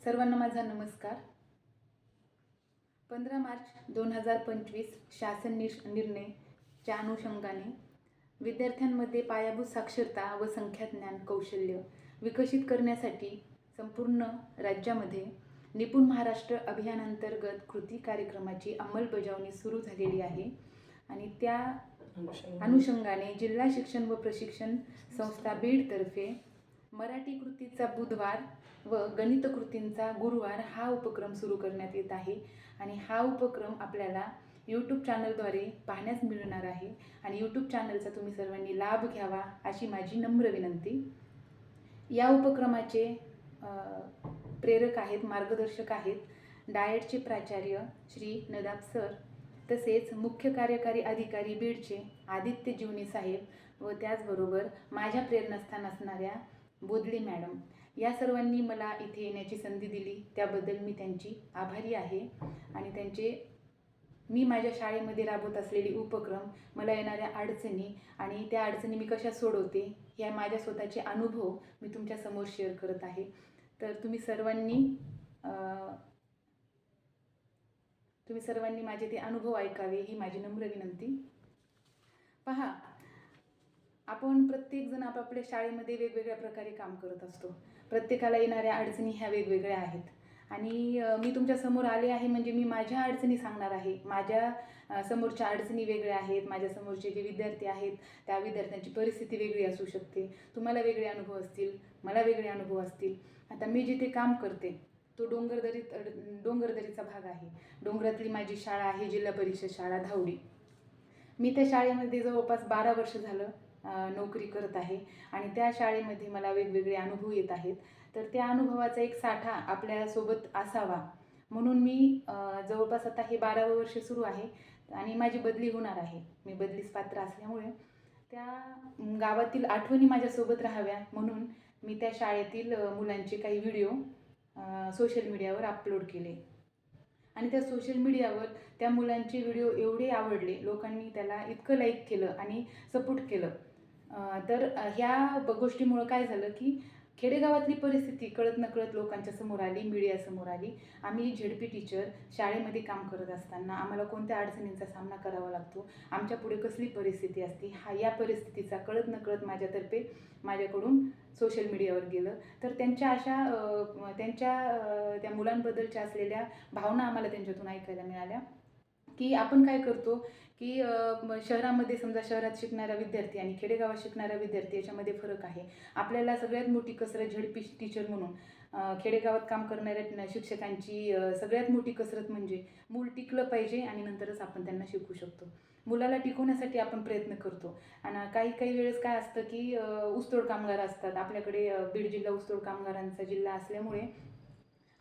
सर्वांना माझा नमस्कार. 15 मार्च 2025 शासन निर्णयच्या अनुषंगाने विद्यार्थ्यांमध्ये पायाभूत साक्षरता व संख्याज्ञान कौशल्य विकसित करण्यासाठी संपूर्ण राज्यामध्ये निपुण महाराष्ट्र अभियानांतर्गत कृती कार्यक्रमाची अंमलबजावणी सुरू झालेली आहे आणि त्या अनुषंगाने जिल्हा शिक्षण व प्रशिक्षण संस्था बीडतर्फे मराठी कृतीचा बुधवार व गणित कृतींचा गुरुवार हा उपक्रम सुरू करण्यात येत आहे आणि हा उपक्रम आपल्याला यूट्यूब चॅनलद्वारे पाहण्यास मिळणार आहे आणि यूट्यूब चॅनलचा तुम्ही सर्वांनी लाभ घ्यावा अशी माझी नम्र विनंती. या उपक्रमाचे प्रेरक आहेत, मार्गदर्शक आहेत डाएटचे प्राचार्य श्री नदाब सर, तसेच मुख्य कार्यकारी अधिकारी बीडचे आदित्य जीवनी साहेब व त्याचबरोबर माझ्या प्रेरणास्थान असणाऱ्या बोधले मॅडम. या सर्वांनी मला इथे येण्याची संधी दिली त्याबद्दल मी त्यांची आभारी आहे आणि मी माझ्या शाळेमध्ये राबवत असलेली उपक्रम, मला येणाऱ्या अडचणी आणि त्या अडचणी मी कशा सोडवते या माझ्या स्वतःचे अनुभव मी तुमच्यासमोर शेअर करत आहे. तर तुम्ही सर्वांनी माझे ते अनुभव ऐकावे ही माझी नम्र विनंती. पहा, आपण प्रत्येकजण आपापल्या शाळेमध्ये वेगवेगळ्या प्रकारे काम करत असतो. प्रत्येकाला येणाऱ्या अडचणी ह्या वेगवेगळ्या आहेत आणि मी तुमच्यासमोर आले आहे म्हणजे मी माझ्या अडचणी सांगणार आहे. माझ्या समोरच्या अडचणी वेगळ्या आहेत. माझ्या समोरचे जे विद्यार्थी आहेत त्या विद्यार्थ्यांची परिस्थिती वेगळी असू शकते. तुम्हाला वेगळे अनुभव असतील, मला वेगळे अनुभव असतील. आता मी जिथे काम करते तो डोंगरदरीचा भाग आहे. डोंगरातली माझी शाळा आहे जिल्हा परिषद शाळा धावडी. मी त्या शाळेमध्ये जवळपास 12 वर्ष झालं नोकरी करत आहे आणि त्या शाळेमध्ये मला वेगवेगळे अनुभव येत आहेत. तर त्या अनुभवाचा एक साठा आपल्यासोबत असावा म्हणून मी जवळपास आता हे 12वं वर्ष सुरू आहे आणि माझी बदली होणार आहे. मी बदलीस पात्र असल्यामुळे त्या गावातील आठवणी माझ्यासोबत राहाव्या म्हणून मी त्या शाळेतील मुलांचे काही व्हिडिओ सोशल मीडियावर अपलोड केले आणि त्या सोशल मीडियावर त्या मुलांचे व्हिडिओ एवढे आवडले, लोकांनी त्याला इतकं लाईक केलं आणि सपोर्ट केलं. तर ह्या गोष्टीमुळं काय झालं की खेडेगावातली परिस्थिती कळत नकळत लोकांच्या समोर आली, मीडियासमोर आली. आम्ही झेडपी टीचर शाळेमध्ये काम करत असताना आम्हाला कोणत्या अडचणींचा सामना करावा लागतो, आमच्या पुढे कसली परिस्थिती असते, या परिस्थितीचा कळत नकळत माझ्याकडून सोशल मीडियावर गेलं. तर त्या मुलांबद्दलच्या असलेल्या भावना आम्हाला त्यांच्यातून ऐकायला मिळाल्या की आपण काय करतो की शहरामध्ये समजा शहरात शिकणारा विद्यार्थी आणि खेडेगावात शिकणारा विद्यार्थी याच्यामध्ये फरक आहे. आपल्याला सगळ्यात मोठी कसरत झेडपी टीचर म्हणून खेडेगावात काम करणाऱ्या शिक्षकांची सगळ्यात मोठी कसरत म्हणजे मूल टिकलं पाहिजे आणि नंतरच आपण त्यांना शिकवू शकतो. मुलाला टिकवण्यासाठी आपण प्रयत्न करतो आणि काही वेळेस काय असतं की ऊसतोड कामगार असतात आपल्याकडे. बीड जिल्हा ऊसतोड कामगारांचा जिल्हा असल्यामुळे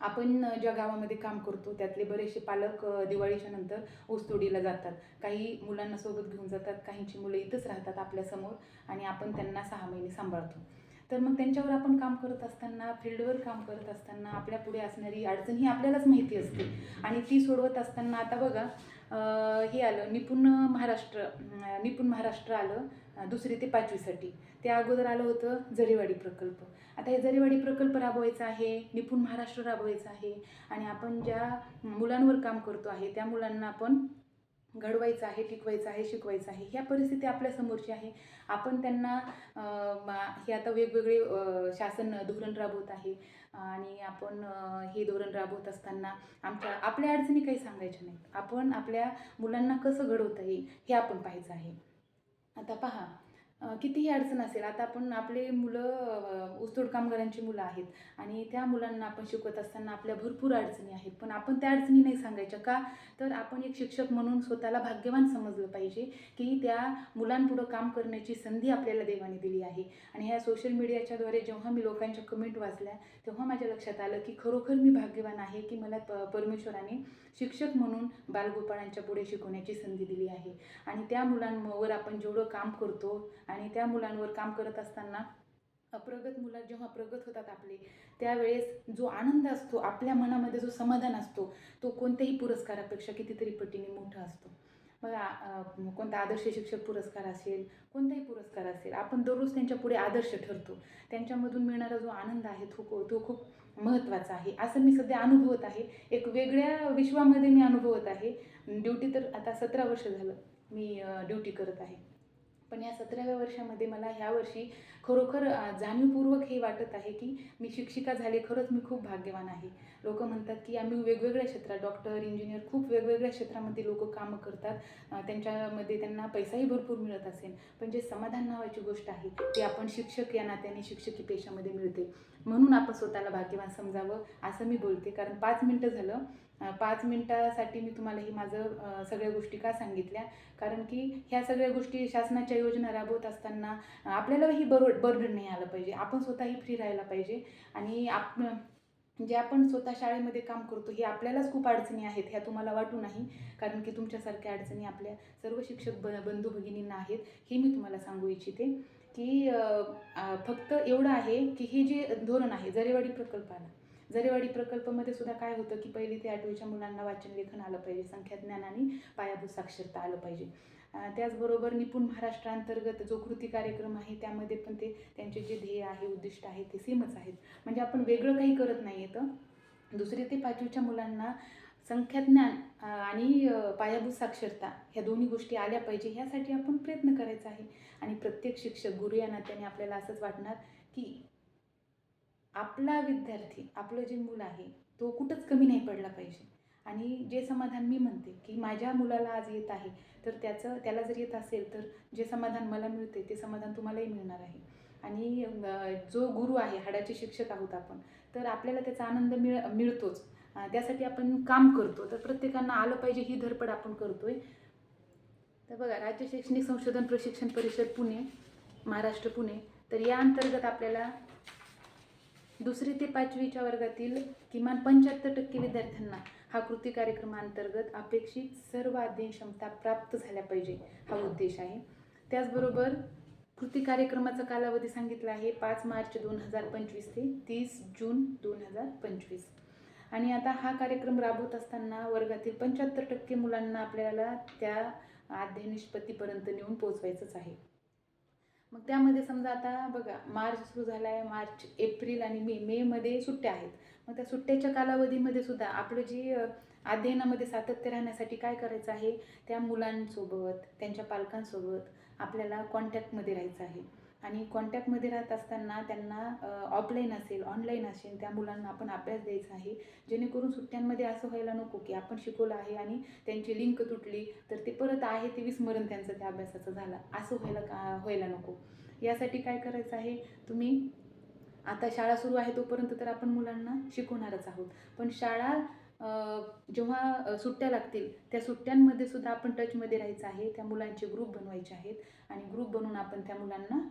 आपण ज्या गावामध्ये काम करतो त्यातले बरेचसे पालक दिवाळीच्या नंतर ऊसतोडीला जातात. काही मुलांना सोबत घेऊन जातात, काहींची मुलं इथंच राहतात आपल्यासमोर आणि आपण त्यांना 6 महिने सांभाळतो. तर मग त्यांच्यावर आपण काम करत असताना, फील्डवर काम करत असताना आपल्या पुढे असणारी अडचण ही आपल्यालाच माहिती असते आणि ती सोडवत असताना आता बघा हे आलं निपुण महाराष्ट्र आलं 2री ते 5वीसाठी. त्या अगोदर आलं होतं जरीवाडी प्रकल्प. आता हे जरीवाडी प्रकल्प राबवायचा आहे, निपुण महाराष्ट्र राबवायचं आहे आणि आपण ज्या मुलांवर काम करतो आहे त्या मुलांना आपण घडवायचं आहे, टिकवायचं आहे, शिकवायचं आहे. ह्या परिस्थिती आपल्यासमोरची आहे. आपण त्यांना हे आता वेगवेगळे शासन धोरण राबवत आहे आणि आपण हे धोरण राबवत असताना आपल्या अडचणी काही सांगायच्या नाहीत. आपण आपल्या मुलांना कसं घडवता येईल हे आपण पाहायचं आहे. आता पहा, कितीही अडचण असेल, आता आपले मुलं ऊसतोड कामगारांची मुलं आहेत आणि त्या मुलांना आपण शिकवत असताना आपल्या भरपूर अडचणी आहेत, पण आपण त्या अडचणी नाही सांगायच्या. का तर आपण एक शिक्षक म्हणून स्वतःला भाग्यवान समजलं पाहिजे की त्या मुलांपुढं काम करण्याची संधी आपल्याला देवाने दिली आहे. आणि ह्या सोशल मीडियाच्याद्वारे जेव्हा मी लोकांच्या कमेंट वाचल्या तेव्हा माझ्या लक्षात आलं की खरोखर मी भाग्यवान आहे की मला परमेश्वराने शिक्षक म्हणून बालगोपाळांच्या पुढे शिकवण्याची संधी दिली आहे. आणि त्या मुलांवर आपण जेवढं काम करतो आणि त्या मुलांवर काम करत असताना अप्रगत मुलं जेव्हा प्रगत होतात आपले, त्यावेळेस जो आनंद असतो, आपल्या मनामध्ये जो समाधान असतो, तो कोणत्याही पुरस्कारापेक्षा कितीतरी पटीने मोठा असतो. बघा कोणता आदर्श शिक्षक पुरस्कार असेल, कोणताही पुरस्कार असेल, आपण दररोज त्यांच्या पुढे आदर्श ठरतो. त्यांच्यामधून मिळणारा जो आनंद आहे तो खूप महत्त्वाचा आहे, असं मी सध्या अनुभवत आहे. एक वेगळ्या विश्वामध्ये मी अनुभवत आहे. ड्युटी तर आता 17 वर्ष झालं मी ड्युटी करत आहे. पण या 17व्या वर्षामध्ये मला ह्या वर्षी खरोखर जाणीवपूर्वक हे वाटत आहे की मी शिक्षिका झाले, खरंच मी खूप भाग्यवान आहे. लोक म्हणतात की आम्ही वेगवेगळ्या क्षेत्रात, डॉक्टर, इंजिनियर, खूप वेगवेगळ्या क्षेत्रामध्ये लोक कामं करतात, त्यांच्यामध्ये त्यांना पैसाही भरपूर मिळत असेल, पण जे समाधान नावाची गोष्ट आहे ते आपण शिक्षक या नात्याने शिक्षकी पेशामध्ये मिळते. म्हणून आपण स्वतःला भाग्यवान समजावं असं मी बोलते. कारण 5 मिनटं झालं, 5 मिनटासाठी मी तुम्हाला ही माझं सगळ्या गोष्टी का सांगितल्या, कारण की ह्या सगळ्या गोष्टी शासनाच्या योजना राबवत असताना आपल्यालाही बर्डन नाही आलं पाहिजे. आपण स्वतःही फ्री राहायला पाहिजे. आणि जे आपण स्वतः शाळेमध्ये काम करतो हे आपल्यालाच खूप अडचणी आहेत, ह्या तुम्हाला वाटू नाही, कारण की तुमच्यासारख्या अडचणी आपल्या सर्व शिक्षक बंधू भगिनींना आहेत, हे मी तुम्हाला सांगू इच्छिते. की फक्त एवढं आहे की हे जे धोरण आहे जरेवाडी प्रकल्पाला, जरेवाडी प्रकल्पामध्ये सुद्धा काय होतं की 1ली ते 8वीच्या मुलांना वाचन लेखन आलं पाहिजे, संख्याज्ञान आणि पायाभूत साक्षरता आलं पाहिजे. त्याचबरोबर निपुण महाराष्ट्रांतर्गत जो कृती कार्यक्रम आहे त्यामध्ये पण त्यांचे जे ध्येय आहे, उद्दिष्ट आहे ते सेमच आहेत. म्हणजे आपण वेगळं काही करत नाही आहे. तर 2री ते 5वीच्या मुलांना संख्याज्ञान आणि पायाभूत साक्षरता ह्या दोन्ही गोष्टी आल्या पाहिजे, ह्यासाठी आपण प्रयत्न करायचा आहे. आणि प्रत्येक शिक्षक, गुरु या नात्याने आपल्याला असंच वाटणार की आपला विद्यार्थी, आपलं जे मूल आहे तो कुठंच कमी नाही पडला पाहिजे. आणि जे समाधान मी म्हणते की माझ्या मुलाला आज येत आहे, तर त्याला जर येत असेल तर जे समाधान मला मिळते ते समाधान तुम्हालाही मिळणार आहे. आणि जो गुरु आहे, हाडाचे शिक्षक आहोत आपण, तर आपल्याला त्याचा आनंद मिळतोच. त्यासाठी आपण काम करतो, तर प्रत्येकांना आलं पाहिजे ही धडपड आपण करतोय. तर बघा, राज्य शैक्षणिक संशोधन प्रशिक्षण परिषद पुणे, महाराष्ट्र पुणे, तर या अंतर्गत आपल्याला 2री ते 5वीच्या वर्गातील किमान 75% विद्यार्थ्यांना हा कृती कार्यक्रमांतर्गत अपेक्षित सर्व अध्ययन क्षमता प्राप्त झाल्या पाहिजे, हा उद्देश आहे. त्याचबरोबर कृती कार्यक्रमाचा कालावधी सांगितला आहे 5 मार्च 2025 ते 30 जून 2025. आणि आता हा कार्यक्रम राबवत असताना वर्गातील 75% मुलांना आपल्याला त्या अध्ययन निष्पत्तीपर्यंत नेऊन पोचवायचंच आहे. मग त्यामध्ये समजा आता बघा, मार्च सुरू झाला आहे, मार्च, एप्रिल आणि मेमध्ये सुट्ट्या आहेत. मग त्या सुट्ट्याच्या कालावधीमध्ये सुद्धा आपलं जी अध्ययनामध्ये सातत्य राहण्यासाठी काय करायचं आहे, त्या मुलांसोबत, त्यांच्या पालकांसोबत आपल्याला कॉन्टॅक्टमध्ये राहायचं आहे. आणि कॉन्टॅक्टमध्ये राहत असताना त्यांना ऑफलाईन असेल, ऑनलाईन असेल, त्या मुलांना आपण अभ्यास द्यायचा आहे, जेणेकरून सुट्ट्यांमध्ये असं व्हायला नको की आपण शिकवलं आहे आणि त्यांची लिंक तुटली तर ते परत आहे ते विस्मरण त्यांचं त्या अभ्यासाचं झालं, असं व्हायला नको. यासाठी काय करायचं आहे, तुम्ही आता शाळा सुरू आहे तोपर्यंत तर आपण मुलांना शिकवणारच आहोत, पण शाळा जेव्हा सुट्ट्या लागतील त्या सुट्ट्यांमध्ये सुद्धा आपण टचमध्ये राहायचं आहे, त्या मुलांचे ग्रुप बनवायचे आहेत आणि ग्रुप बनवून आपण त्या मुलांना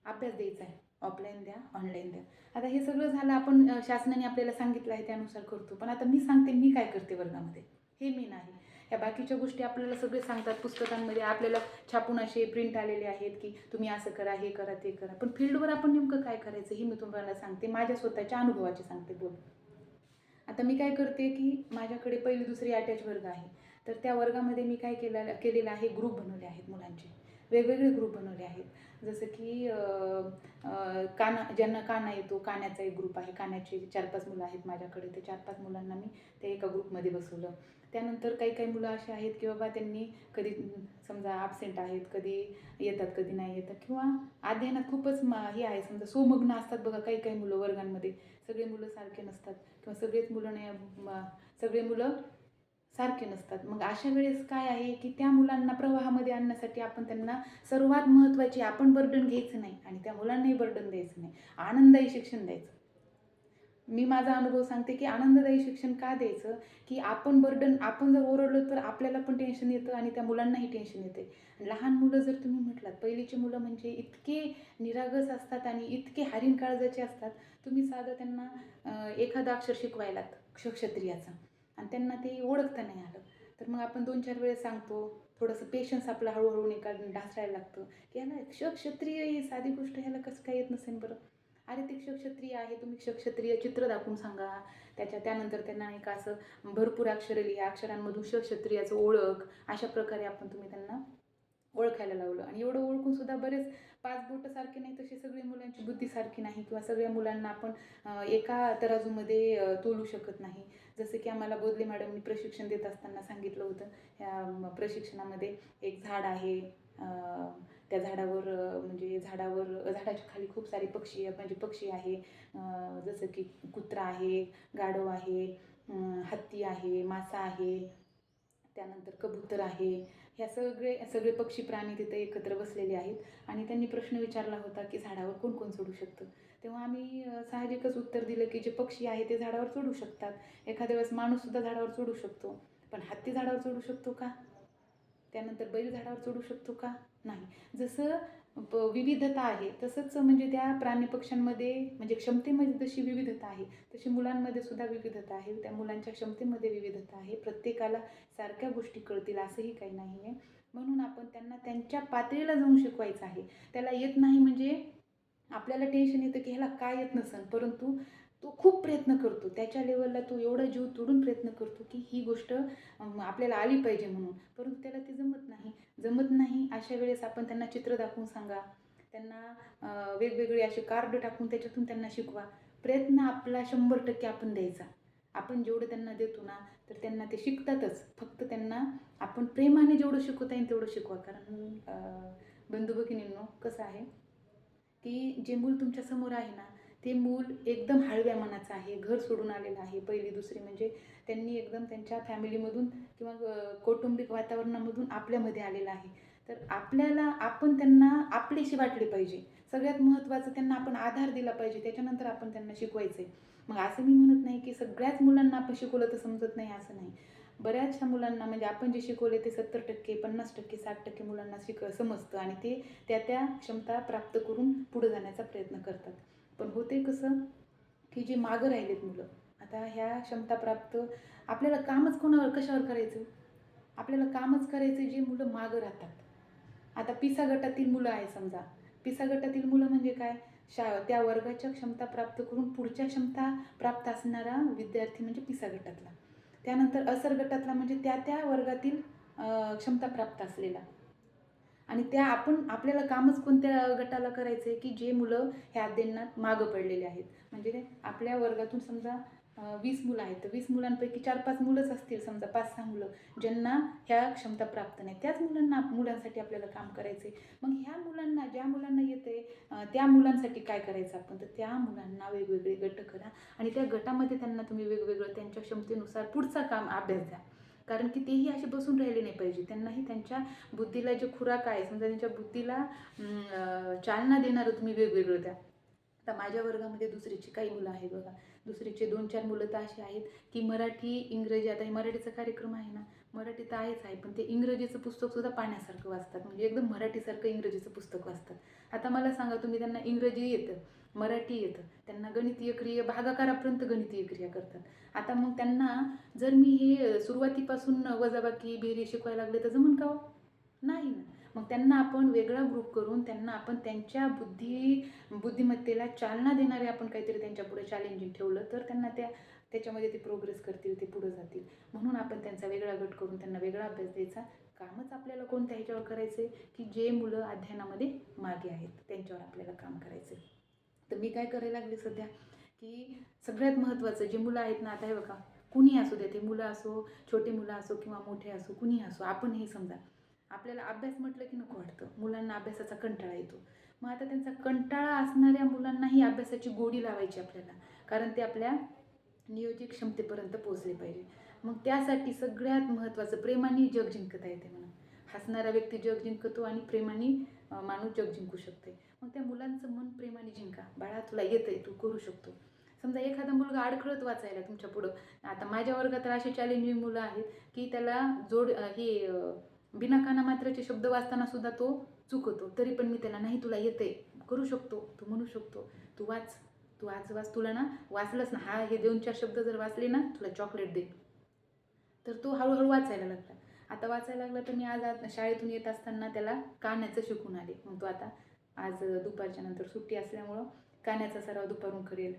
अभ्यास द्यायचा आहे. ऑफलाईन द्या, ऑनलाईन द्या. आता हे सगळं झालं, आपण शासनाने आपल्याला सांगितलं आहे त्यानुसार करतो, पण आता मी सांगते मी काय करते वर्गामध्ये, हे मेन आहे. ह्या बाकीच्या गोष्टी आपल्याला सगळे सांगतात पुस्तकांमध्ये, आपल्याला छापून असे प्रिंट आलेले आहेत की तुम्ही असं करा, हे करा, ते करा, पण फील्डवर आपण नेमकं काय करायचं हे मी तुम्हाला सांगते, माझ्या स्वतःच्या अनुभवाचे सांगते. बोल, आता मी काय करते की माझ्याकडे 1ली 2री अटॅच वर्ग आहे, तर त्या वर्गामध्ये मी काय केलेलं आहे, ग्रुप बनवले आहेत मुलांचे, वेगवेगळे ग्रुप बनवले आहेत. जसं की ज्यांना काना येतो, काण्याचा एक ग्रुप आहे, काण्याचे 4-5 मुलं आहेत माझ्याकडे, ते 4-5 मुलांना मी त्या एका ग्रुपमध्ये बसवलं. त्यानंतर काही मुलं असे आहेत की बाबा त्यांनी कधी समजा ॲबसेंट आहेत, कधी येतात कधी नाही येतात, किंवा अध्ययनात खूपच हे आहे, समजा सुमग्न असतात बघा काही मुलं वर्गांमध्ये, सगळे मुलं सारखे नसतात किंवा सगळे मुलं सारखे नसतात. मग अशा वेळेस काय आहे की त्या मुलांना प्रवाहामध्ये आणण्यासाठी आपण त्यांना सर्वात महत्त्वाची, आपण बर्डन घ्यायचं नाही आणि त्या मुलांनाही बर्डन द्यायचं नाही, आनंददायी शिक्षण द्यायचं. मी माझा अनुभव सांगते की आनंददायी शिक्षण का द्यायचं, की आपण जर ओरडलो तर आपल्याला पण टेन्शन येतं आणि त्या मुलांनाही टेन्शन येते. लहान मुलं जर तुम्ही म्हटलात, 1लीचे मुलं म्हणजे इतके निरागस असतात आणि इतके हरीण काळजाचे असतात, तुम्ही साधं त्यांना एखादं अक्षर शिकवायलात क्षत्रियाचं आणि त्यांना ते ओळखता नाही आलं, तर मग आपण 2-4 वेळेस सांगतो, थोडंसं पेशन्स आपलं हळूहळू ढासळायला लागतं की ह्याला क्षत्रिय ही साधी गोष्ट, ह्याला कसं काय येत नसेल बरं. अरे ते क्षक्षत्रिय आहे, तुम्ही क्षक्षत्रिय चित्र दाखवून सांगा. त्यानंतर त्यांना नाही का असं भरपूर अक्षरं लिहा, अक्षरांमधून क्षत्रियाचं ओळख, अशा प्रकारे तुम्ही त्यांना ओळखायला लावलं. आणि एवढं ओळखून सुद्धा बरेच 5 बोटं सारखे नाही, तशी सगळी मुलांची बुद्धी सारखी नाही, किंवा सगळ्या मुलांना आपण एका तराजूमध्ये तोलू शकत नाही. जसं की आम्हाला बोधले मॅडमनी प्रशिक्षण देत असताना सांगितलं होतं. ह्या प्रशिक्षणामध्ये एक झाड आहे, त्या झाडावर म्हणजे झाडाच्या खाली खूप सारे पक्षी म्हणजे पक्षी आहे, जसं की कुत्रा आहे, गाढव आहे, हत्ती आहे, मासा आहे, त्यानंतर कबूतर आहे. ह्या सगळे पक्षी प्राणी तिथे एकत्र बसलेले आहेत. आणि त्यांनी प्रश्न विचारला होता की झाडावर कोण कोण चढू शकतं. तेव्हा आम्ही साहजिकच उत्तर दिलं की जे पक्षी आहे ते झाडावर चढू शकतात. एखाद्या वेळेस माणूससुद्धा झाडावर चढू शकतो, पण हत्ती झाडावर चढू शकतो का? त्यानंतर बैल झाडावर चढू शकतो का? नाही. जसं विविधता आहे तसंच म्हणजे त्या प्राणी पक्ष्यांमध्ये म्हणजे क्षमतेमध्ये जशी विविधता आहे तशी मुलांमध्ये सुद्धा विविधता आहे. त्या मुलांच्या क्षमतेमध्ये विविधता आहे. प्रत्येकाला सारख्या गोष्टी कळतील असंही काही नाही आहे. म्हणून आपण त्यांना त्यांच्या पातळीला जाऊन शिकवायचं आहे. त्याला येत नाही म्हणजे आपल्याला टेन्शन येतं की ह्याला काय येत नसेल, परंतु तो खूप प्रयत्न करतो. त्याच्या लेवलला तो एवढा जीव तोडून प्रयत्न करतो की ही गोष्ट आपल्याला आली पाहिजे म्हणून, परंतु त्याला ती जमत नाही. अशा वेळेस आपण त्यांना चित्र दाखवून सांगा, त्यांना वेगवेगळे असे कार्ड टाकून त्याच्यातून त्यांना शिकवा. प्रयत्न आपला 100% आपण द्यायचा. आपण जेवढं त्यांना देतो ना तर त्यांना ते शिकतातच. फक्त त्यांना आपण प्रेमाने जेवढं शिकवता येईल तेवढं शिकवा. कारण बंधू भगिनींनो, कसं आहे की जे मूल तुमच्या समोर आहे ना ते मूल एकदम हळव्या मनाचं आहे, घर सोडून आलेलं आहे. पहिली दुसरी म्हणजे त्यांनी एकदम त्यांच्या फॅमिलीमधून किंवा कौटुंबिक वातावरणामधून आपल्यामध्ये आलेलं आहे. तर आपण त्यांना आपलीशी वाटले पाहिजे. सगळ्यात महत्त्वाचं त्यांना आपण आधार दिला पाहिजे. त्याच्यानंतर आपण त्यांना शिकवायचं आहे. मग असं मी म्हणत नाही की सगळ्याच मुलांना आपण शिकवलं तर समजत नाही, असं नाही. बऱ्याचशा मुलांना म्हणजे आपण जे शिकवले ते 70%, 50%, 60% मुलांना समजतं आणि ते त्या क्षमता प्राप्त करून पुढे जाण्याचा प्रयत्न करतात. पण होते कसं की जे मागं राहिलेत मुलं, आता ह्या क्षमता प्राप्त आपल्याला कामच कशावर करायचं? आपल्याला कामच करायचं जे मुलं मागं राहतात. आता पिसा गटातील मुलं आहे समजा. पिसा गटातील मुलं म्हणजे काय? त्या वर्गाच्या क्षमता प्राप्त करून पुढच्या क्षमता प्राप्त असणारा विद्यार्थी म्हणजे पिसा गटातला. त्यानंतर असर गटातला म्हणजे त्या वर्गातील क्षमता प्राप्त असलेला. आणि आपल्याला कामच कोणत्या गटाला करायचं आहे की जे मुलं ह्या अध्ययनात मागं पडलेले आहेत. म्हणजे आपल्या वर्गातून समजा 20 मुलं आहेत, तर 20 मुलांपैकी 4-5 मुलंच असतील समजा, 5-6 मुलं ज्यांना ह्या क्षमता प्राप्त नाही. त्याच मुलांसाठी आपल्याला काम करायचं आहे. मग ह्या मुलांना, ज्या मुलांना येते त्या मुलांसाठी काय करायचं आपण? तर त्या मुलांना वेगवेगळे गट करा आणि त्या गटामध्ये त्यांना तुम्ही वेगवेगळं त्यांच्या क्षमतेनुसार पुढचा अभ्यास द्या. कारण की तेही असे बसून राहिले नाही पाहिजे. त्यांनाही त्यांच्या बुद्धीला जे खुराक आहे समजा, त्यांच्या बुद्धीला चालना देणारं तुम्ही वेगवेगळं द्या. आता माझ्या वर्गामध्ये दुसरीची काही मुलं आहेत बघा. दुसरीचे 2-4 मुलं तर अशी आहेत की मराठी, इंग्रजी, आता हे मराठीचा कार्यक्रम आहे ना, मराठी तर आहेच आहे, पण ते इंग्रजीचं पुस्तकसुद्धा पाण्यासारखं वाचतात. म्हणजे एकदम मराठीसारखं इंग्रजीचं पुस्तक वाचतात. आता मला सांगा, तुम्ही त्यांना इंग्रजी येतं, मराठी येतं, त्यांना गणितीय क्रिया भागाकारापर्यंत गणितीय क्रिया करतात. आता मग त्यांना जर मी हे सुरुवातीपासून वजाबाकी, बेरीज शिकवायला लागले तर जमून का हो? नाही ना. मग त्यांना आपण वेगळा ग्रुप करून त्यांना आपण त्यांच्या बुद्धिमत्तेला चालना देणारे आपण काहीतरी त्यांच्यापुढे चॅलेंजिंग ठेवलं तर त्यांना त्याच्यामध्ये ते प्रोग्रेस करतील, ते पुढे जातील. म्हणून आपण त्यांचा वेगळा गट करून त्यांना वेगळा अभ्यास द्यायचा. कामच आपल्याला कोणत्या ह्याच्यावर करायचं आहे की जे मुलं अध्ययनामध्ये मागे आहेत त्यांच्यावर आपल्याला काम करायचं आहे. तर मी काय करायला लागले सध्या की सगळ्यात महत्त्वाचं जे मुलं आहेत ना, आता हे बघा, कुणी असू द्या, ते मुलं असो, छोटे मुलं असो किंवा मोठे असो, कुणी असो, आपण हे समजा आपल्याला अभ्यास म्हटलं की नको वाटतं. मुलांना अभ्यासाचा कंटाळा येतो. मग आता त्यांचा कंटाळा असणाऱ्या मुलांनाही अभ्यासाची गोडी लावायची आपल्याला, कारण ते आपल्या नियोजित क्षमतेपर्यंत पोहोचले पाहिजे. मग त्यासाठी सगळ्यात महत्त्वाचं प्रेमाने जग जिंकता येते म्हणून. हसणारा व्यक्ती जग जिंकतो आणि प्रेमाने माणूस जग जिंकू शकते. मग त्या मुलांचं मन प्रेमाने जिंका. बाळा, तुला येतंय, तू करू शकतो. समजा एखादा मुलगा अडखळत वाचायला तुमच्या पुढं, आता माझ्या वर्गात तर असे चॅलेंजिंग मुलं आहेत की त्याला बिना कानामात्राचे शब्द वाचताना सुद्धा तो चुकतो. तरी पण मी त्याला, नाही तुला येतंय, करू शकतो, तू म्हणू शकतो, तू वाच, तुला ना वाचलंस ना, हे 2-4 शब्द जर वाचले ना तुला चॉकलेट दे. तर तो हळूहळू वाचायला लागला. आता वाचायला लागला तर मी आज शाळेतून येत असताना त्याला कानाचं शिकून आले. मग तो आता आज दुपारच्या नंतर सुट्टी असल्यामुळं कानाचा सराव दुपारून करेल,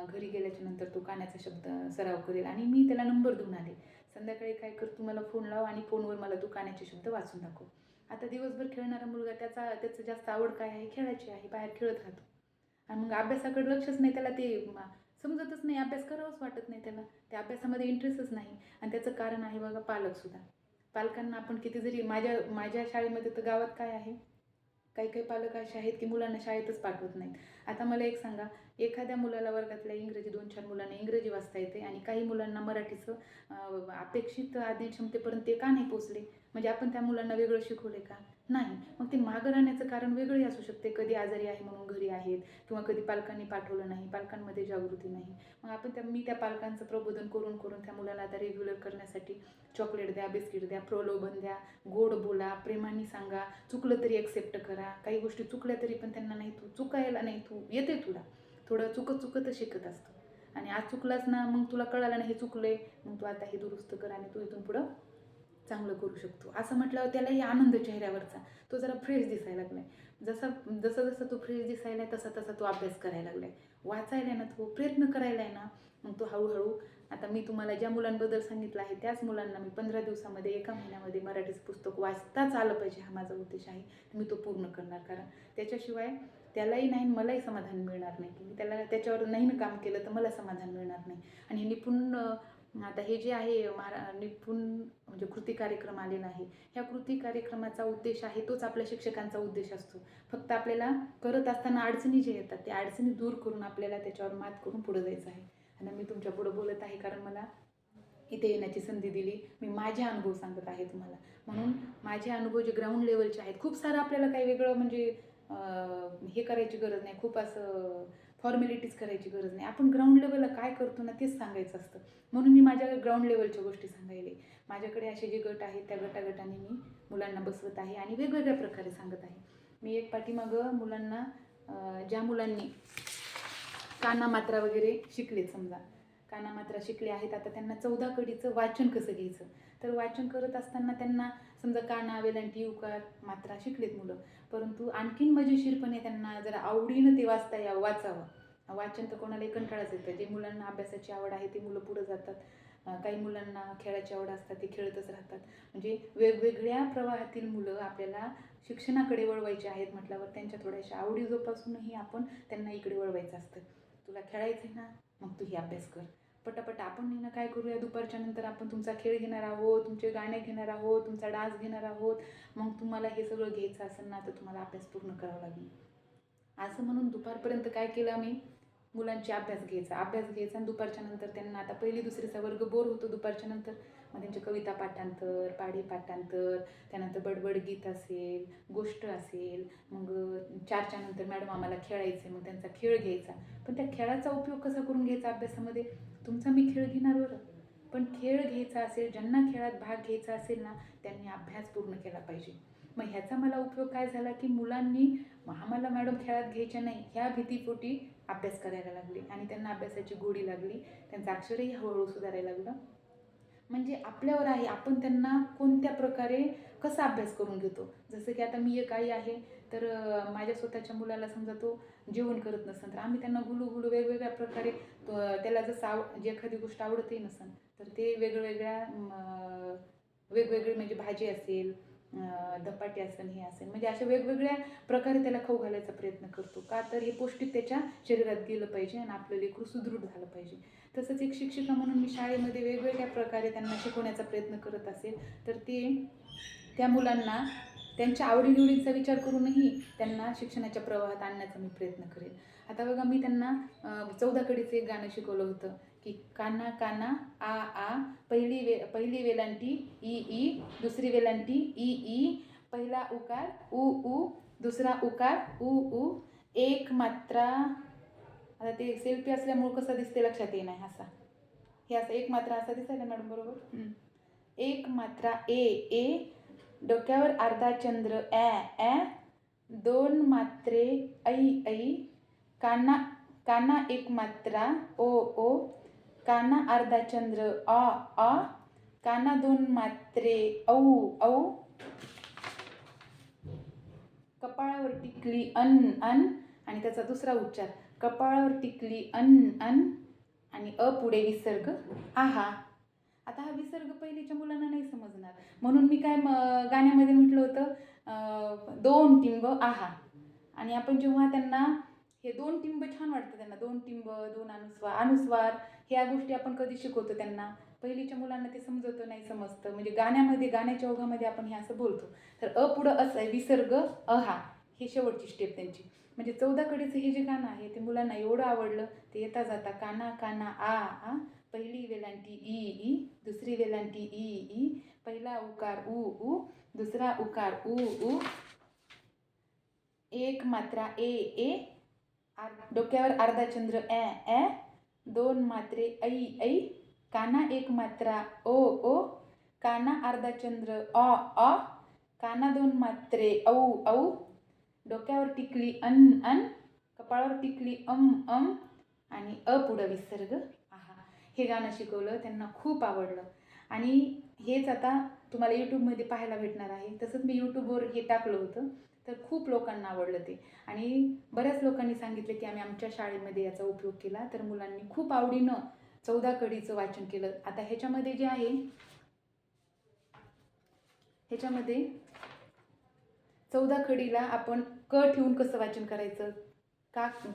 घरी गेल्याच्या नंतर तो कानाचा शब्द सराव करेल आणि मी त्याला नंबर देऊन आले. संध्याकाळी काय कर, तू मला फोन लाव आणि फोनवर मला तू कानाचे शब्द वाचून दाखव. आता दिवसभर खेळणारा मुलगा त्याचं जास्त आवड काय आहे, खेळायची आहे, बाहेर खेळत राहतो आणि मग अभ्यासाकडे लक्षच नाही, त्याला ते समजतच नाही, अभ्यास करावाच वाटत नाही त्याला, त्या अभ्यासामध्ये इंटरेस्टच नाही. आणि त्याचं कारण आहे बघा पालकसुद्धा. पालकांना आपण किती जरी माझ्या शाळेमध्ये तर गावात काय आहे, काही काही पालक असे आहेत की मुलांना शाळेतच पाठवत नाहीत. आता मला एक सांगा, एखाद्या मुलाला वर्गातल्या इंग्रजी 2-4 मुलांना इंग्रजी वाचता येते आणि काही मुलांना मराठीचं अपेक्षित अध्ययन क्षमतेपर्यंत ते का नाही पोचले? म्हणजे आपण त्या मुलांना वेगळं शिकवले का? नाही. मग ते मागं राहण्याचं कारण वेगळंही असू शकते. कधी आजारी आहे म्हणून घरी आहेत, किंवा कधी पालकांनी पाठवलं नाही, पालकांमध्ये जागृती नाही. मग आपण मी त्या पालकांचं प्रबोधन करून त्या मुलाला आता रेग्युलर करण्यासाठी चॉकलेट द्या, बिस्किट द्या, प्रलोभन द्या, गोड बोला, प्रेमाने सांगा, चुकलं तरी ॲक्सेप्ट करा. काही गोष्टी चुकल्या तरी पण त्यांना नाही, तू चुकायला नाही, तू येते तुला, थोडं चुकतच शिकत असतो. आणि आज चुकलास ना, मग तुला कळालं नाही हे चुकलंय, मग तू आता हे दुरुस्त कर आणि तू इथून पुढं चांगलं करू शकतो. असं म्हटल्यावर त्यालाही आनंद चेहऱ्यावरचा, तो जरा फ्रेश दिसायला लागलाय. जसं तो फ्रेश दिसायला तसा तो अभ्यास करायला लागलाय, वाचायला ना, तो प्रयत्न करायला आहे ना. मग तो हळूहळू, आता मी तुम्हाला ज्या मुलांबद्दल सांगितलं आहे त्याच मुलांना मी 15 दिवसामध्ये, 1 महिन्यामध्ये मराठीचं पुस्तक वाचताच आलं पाहिजे, हा माझा उद्देश आहे. मी तो पूर्ण करणार, कारण त्याच्याशिवाय त्यालाही नाही मलाही समाधान मिळणार नाही. की मी त्याच्यावर नाही काम केलं तर मला समाधान मिळणार नाही. आणि निपुण आता हे जे आहे निपुण म्हणजे कृती कार्यक्रम आलेला आहे, ह्या कृती कार्यक्रमाचा उद्देश आहे तोच आपल्या शिक्षकांचा उद्देश असतो. फक्त आपल्याला करत असताना अडचणी जे येतात त्या अडचणी दूर करून आपल्याला त्याच्यावर मात करून पुढे जायचं आहे. आणि मी तुमच्या पुढे बोलत आहे कारण मला इथे येण्याची संधी दिली. मी माझे अनुभव सांगत आहे तुम्हाला. म्हणून माझे अनुभव जे ग्राउंड लेवलचे आहेत, खूप सारं आपल्याला काही वेगळं म्हणजे हे करायची गरज नाही, खूप असं फॉर्मॅलिटीज करायची गरज नाही. आपण ग्राउंड लेवलला काय करतो ना तेच सांगायचं असतं. म्हणून मी माझ्या ग्राउंड लेवलच्या गोष्टी सांगायले. माझ्याकडे असे जे गट आहेत त्या गटागटाने मी मुलांना बसवत आहे आणि वेगवेगळ्या प्रकारे सांगत आहे. मी एक पाठीमागं मुलांना ज्या मुलांनी काना मात्रा वगैरे शिकलेत, समजा काना मात्रा शिकले आहेत, आता त्यांना 14 कडीचं वाचन कसं घ्यायचं, तर वाचन करत असताना त्यांना समजा काना, वेलांटी, उकार, मात्रा शिकलेत मुलं, परंतु आणखीन मजेशीरपणे त्यांना जरा आवडीनं ते वाचावं. वाचन तर कोणालाही कंटाळाच येतं. जे मुलांना अभ्यासाची आवड आहे ते मुलं पुढं जातात, काही मुलांना खेळाची आवड असतात ते खेळतच राहतात. म्हणजे वेगवेगळ्या प्रवाहातील मुलं आपल्याला शिक्षणाकडे वळवायचे आहेत म्हटल्यावर त्यांच्या थोड्याशा आवडी जोपासूनही आपण त्यांना इकडे वळवायचं असतं. तुला खेळायचं आहे ना, मग तू ही अभ्यास कर पटापट. आपण ना काय करूया, दुपारच्या नंतर आपण तुमचा खेळ घेणार आहोत, तुमचे गाणे घेणार आहोत, तुमचा डान्स घेणार आहोत. मग तुम्हाला हे सगळं घ्यायचं असेल ना तर तुम्हाला अभ्यास पूर्ण करावा लागेल. असं म्हणून दुपारपर्यंत काय केलं आम्ही, मुलांची अभ्यास घ्यायचा आणि दुपारच्या नंतर त्यांना, आता 1ली 2रीचा वर्ग बोर होतो दुपारच्या नंतर, मग त्यांचे कविता पाठांतर, पाढे पाठांतर, त्यानंतर बडबड गीत असेल, गोष्ट असेल, मग 4च्या नंतर मॅडम आम्हाला खेळायचे, मग त्यांचा खेळ घ्यायचा. पण त्या खेळाचा उपयोग कसा करून घ्यायचा अभ्यासामध्ये, तुमचा मी खेळ घेणार बरं, पण खेळ घ्यायचा असेल, ज्यांना खेळात भाग घ्यायचा असेल ना त्यांनी अभ्यास पूर्ण केला पाहिजे. मग ह्याचा मला उपयोग काय झाला की मुलांनी आम्हाला मॅडम खेळात घ्यायच्या नाही ह्या भीतीपोटी अभ्यास करायला लागले आणि त्यांना अभ्यासाची गोडी लागली, त्यांचं अक्षरही हळूहळू सुधारायला लागलं. म्हणजे आपल्यावर आहे आपण त्यांना कोणत्या प्रकारे कसा अभ्यास करून घेतो. जसं की आता मी एक आई आहे, तर माझ्या स्वतःच्या मुलाला समजा तो जेवण करत नसेल तर आम्ही त्यांना गुलू वेगवेगळ्या प्रकारे त्याला जसं जे एखादी गोष्ट आवडतही नसेल तर ते वेगवेगळे म्हणजे भाजी असेल, धपाटे असेल, हे असेल, म्हणजे अशा वेगवेगळ्या प्रकारे त्याला खाऊ घालायचा प्रयत्न करतो. का तर हे पौष्टिक त्याच्या शरीरात गेलं पाहिजे आणि आपलं लेकरू सुदृढ झालं पाहिजे. तसंच एक शिक्षिका म्हणून मी शाळेमध्ये वेगवेगळ्या प्रकारे त्यांना शिकवण्याचा प्रयत्न करत असेल तर त्या मुलांना त्यांच्या आवडीनिवडींचा विचार करूनही त्यांना शिक्षणाच्या प्रवाहात आणण्याचा मी प्रयत्न करेन. आता बघा मी त्यांना 14 कडीचं एक गाणं शिकवलं होतं की काना काना आ आ, पहिली वेलांटी ई ई, दुसरी वेलांटी ई ई, पहिला उकार उ उ, दुसरा उकार उ उ, एक मात्रा, आता ते सेल्फी असल्यामुळे कसं दिसते लक्षात ये नाही, असा हे असं एक मात्रा असा दिसायला मॅडम बरोबर, एक मात्रा ए ए, डोक्यावर अर्धा चंद्र ॲ ॲ, 2 मात्रे ऐ ऐ, काना एक मात्रा ओ ओ, काना अर्धा चंद्र आ आ, काना 2 मात्रे औ औ, कपाळावर टिकली अन अन, आणि त्याचा दुसरा उच्चार कपाळावर टिकली अन अन आणि पुढे विसर्ग आहा. आता हा विसर्ग पहिलीच्या मुलांना नाही समजणार, म्हणून मी काय गाण्यामध्ये म्हटलं होतं 2 टिंब आहा. आणि आपण जेव्हा त्यांना हे 2 टिंब छान वाटतं, त्यांना 2 टिंब 2 अनुस्वार ह्या गोष्टी आपण कधी शिकवतो त्यांना, पहिलीच्या मुलांना ते समजतं नाही समजतं, म्हणजे गाण्यामध्ये गाण्याच्या ओघामध्ये आपण हे असं बोलतो. तर पुढं असं आहे विसर्ग अहा, ही शेवटची स्टेप त्यांची. म्हणजे 14 कडीचं हे जे गाणं आहे ते मुलांना एवढं आवडलं, ते येता जाता काना काना आ, पहिली वेलांटी ई ई, दुसरी वेलांटी ई ई, पहिला उकार उ, दुसरा उकार उ, एक मात्रा ए, डोक्यावर अर्धा चंद्र ए, 2 मात्रे ऐ, काना एक मात्रा ओ, काना अर्धा चंद्र अ, काना 2 मात्रे औ, डोक्यावर टिकली अन, कपाळावर टिकली अम, आणि पुढं विसर्ग आहा. हे गाणं शिकवलं, त्यांना खूप आवडलं. आणि हेच आता तुम्हाला यूट्यूबमध्ये पाहायला भेटणार आहे. तसंच मी यूट्यूबवर हे टाकलं होतं, तर खूप लोकांना आवडलं ते. आणि बऱ्याच लोकांनी सांगितलं की आम्ही आमच्या शाळेमध्ये याचा उपयोग केला, तर मुलांनी खूप आवडीनं 14 कडीचं वाचन केलं. आता ह्याच्यामध्ये जे आहे, ह्याच्यामध्ये 14 कडीला आपण क ठेवून कसं वाचन करायचं,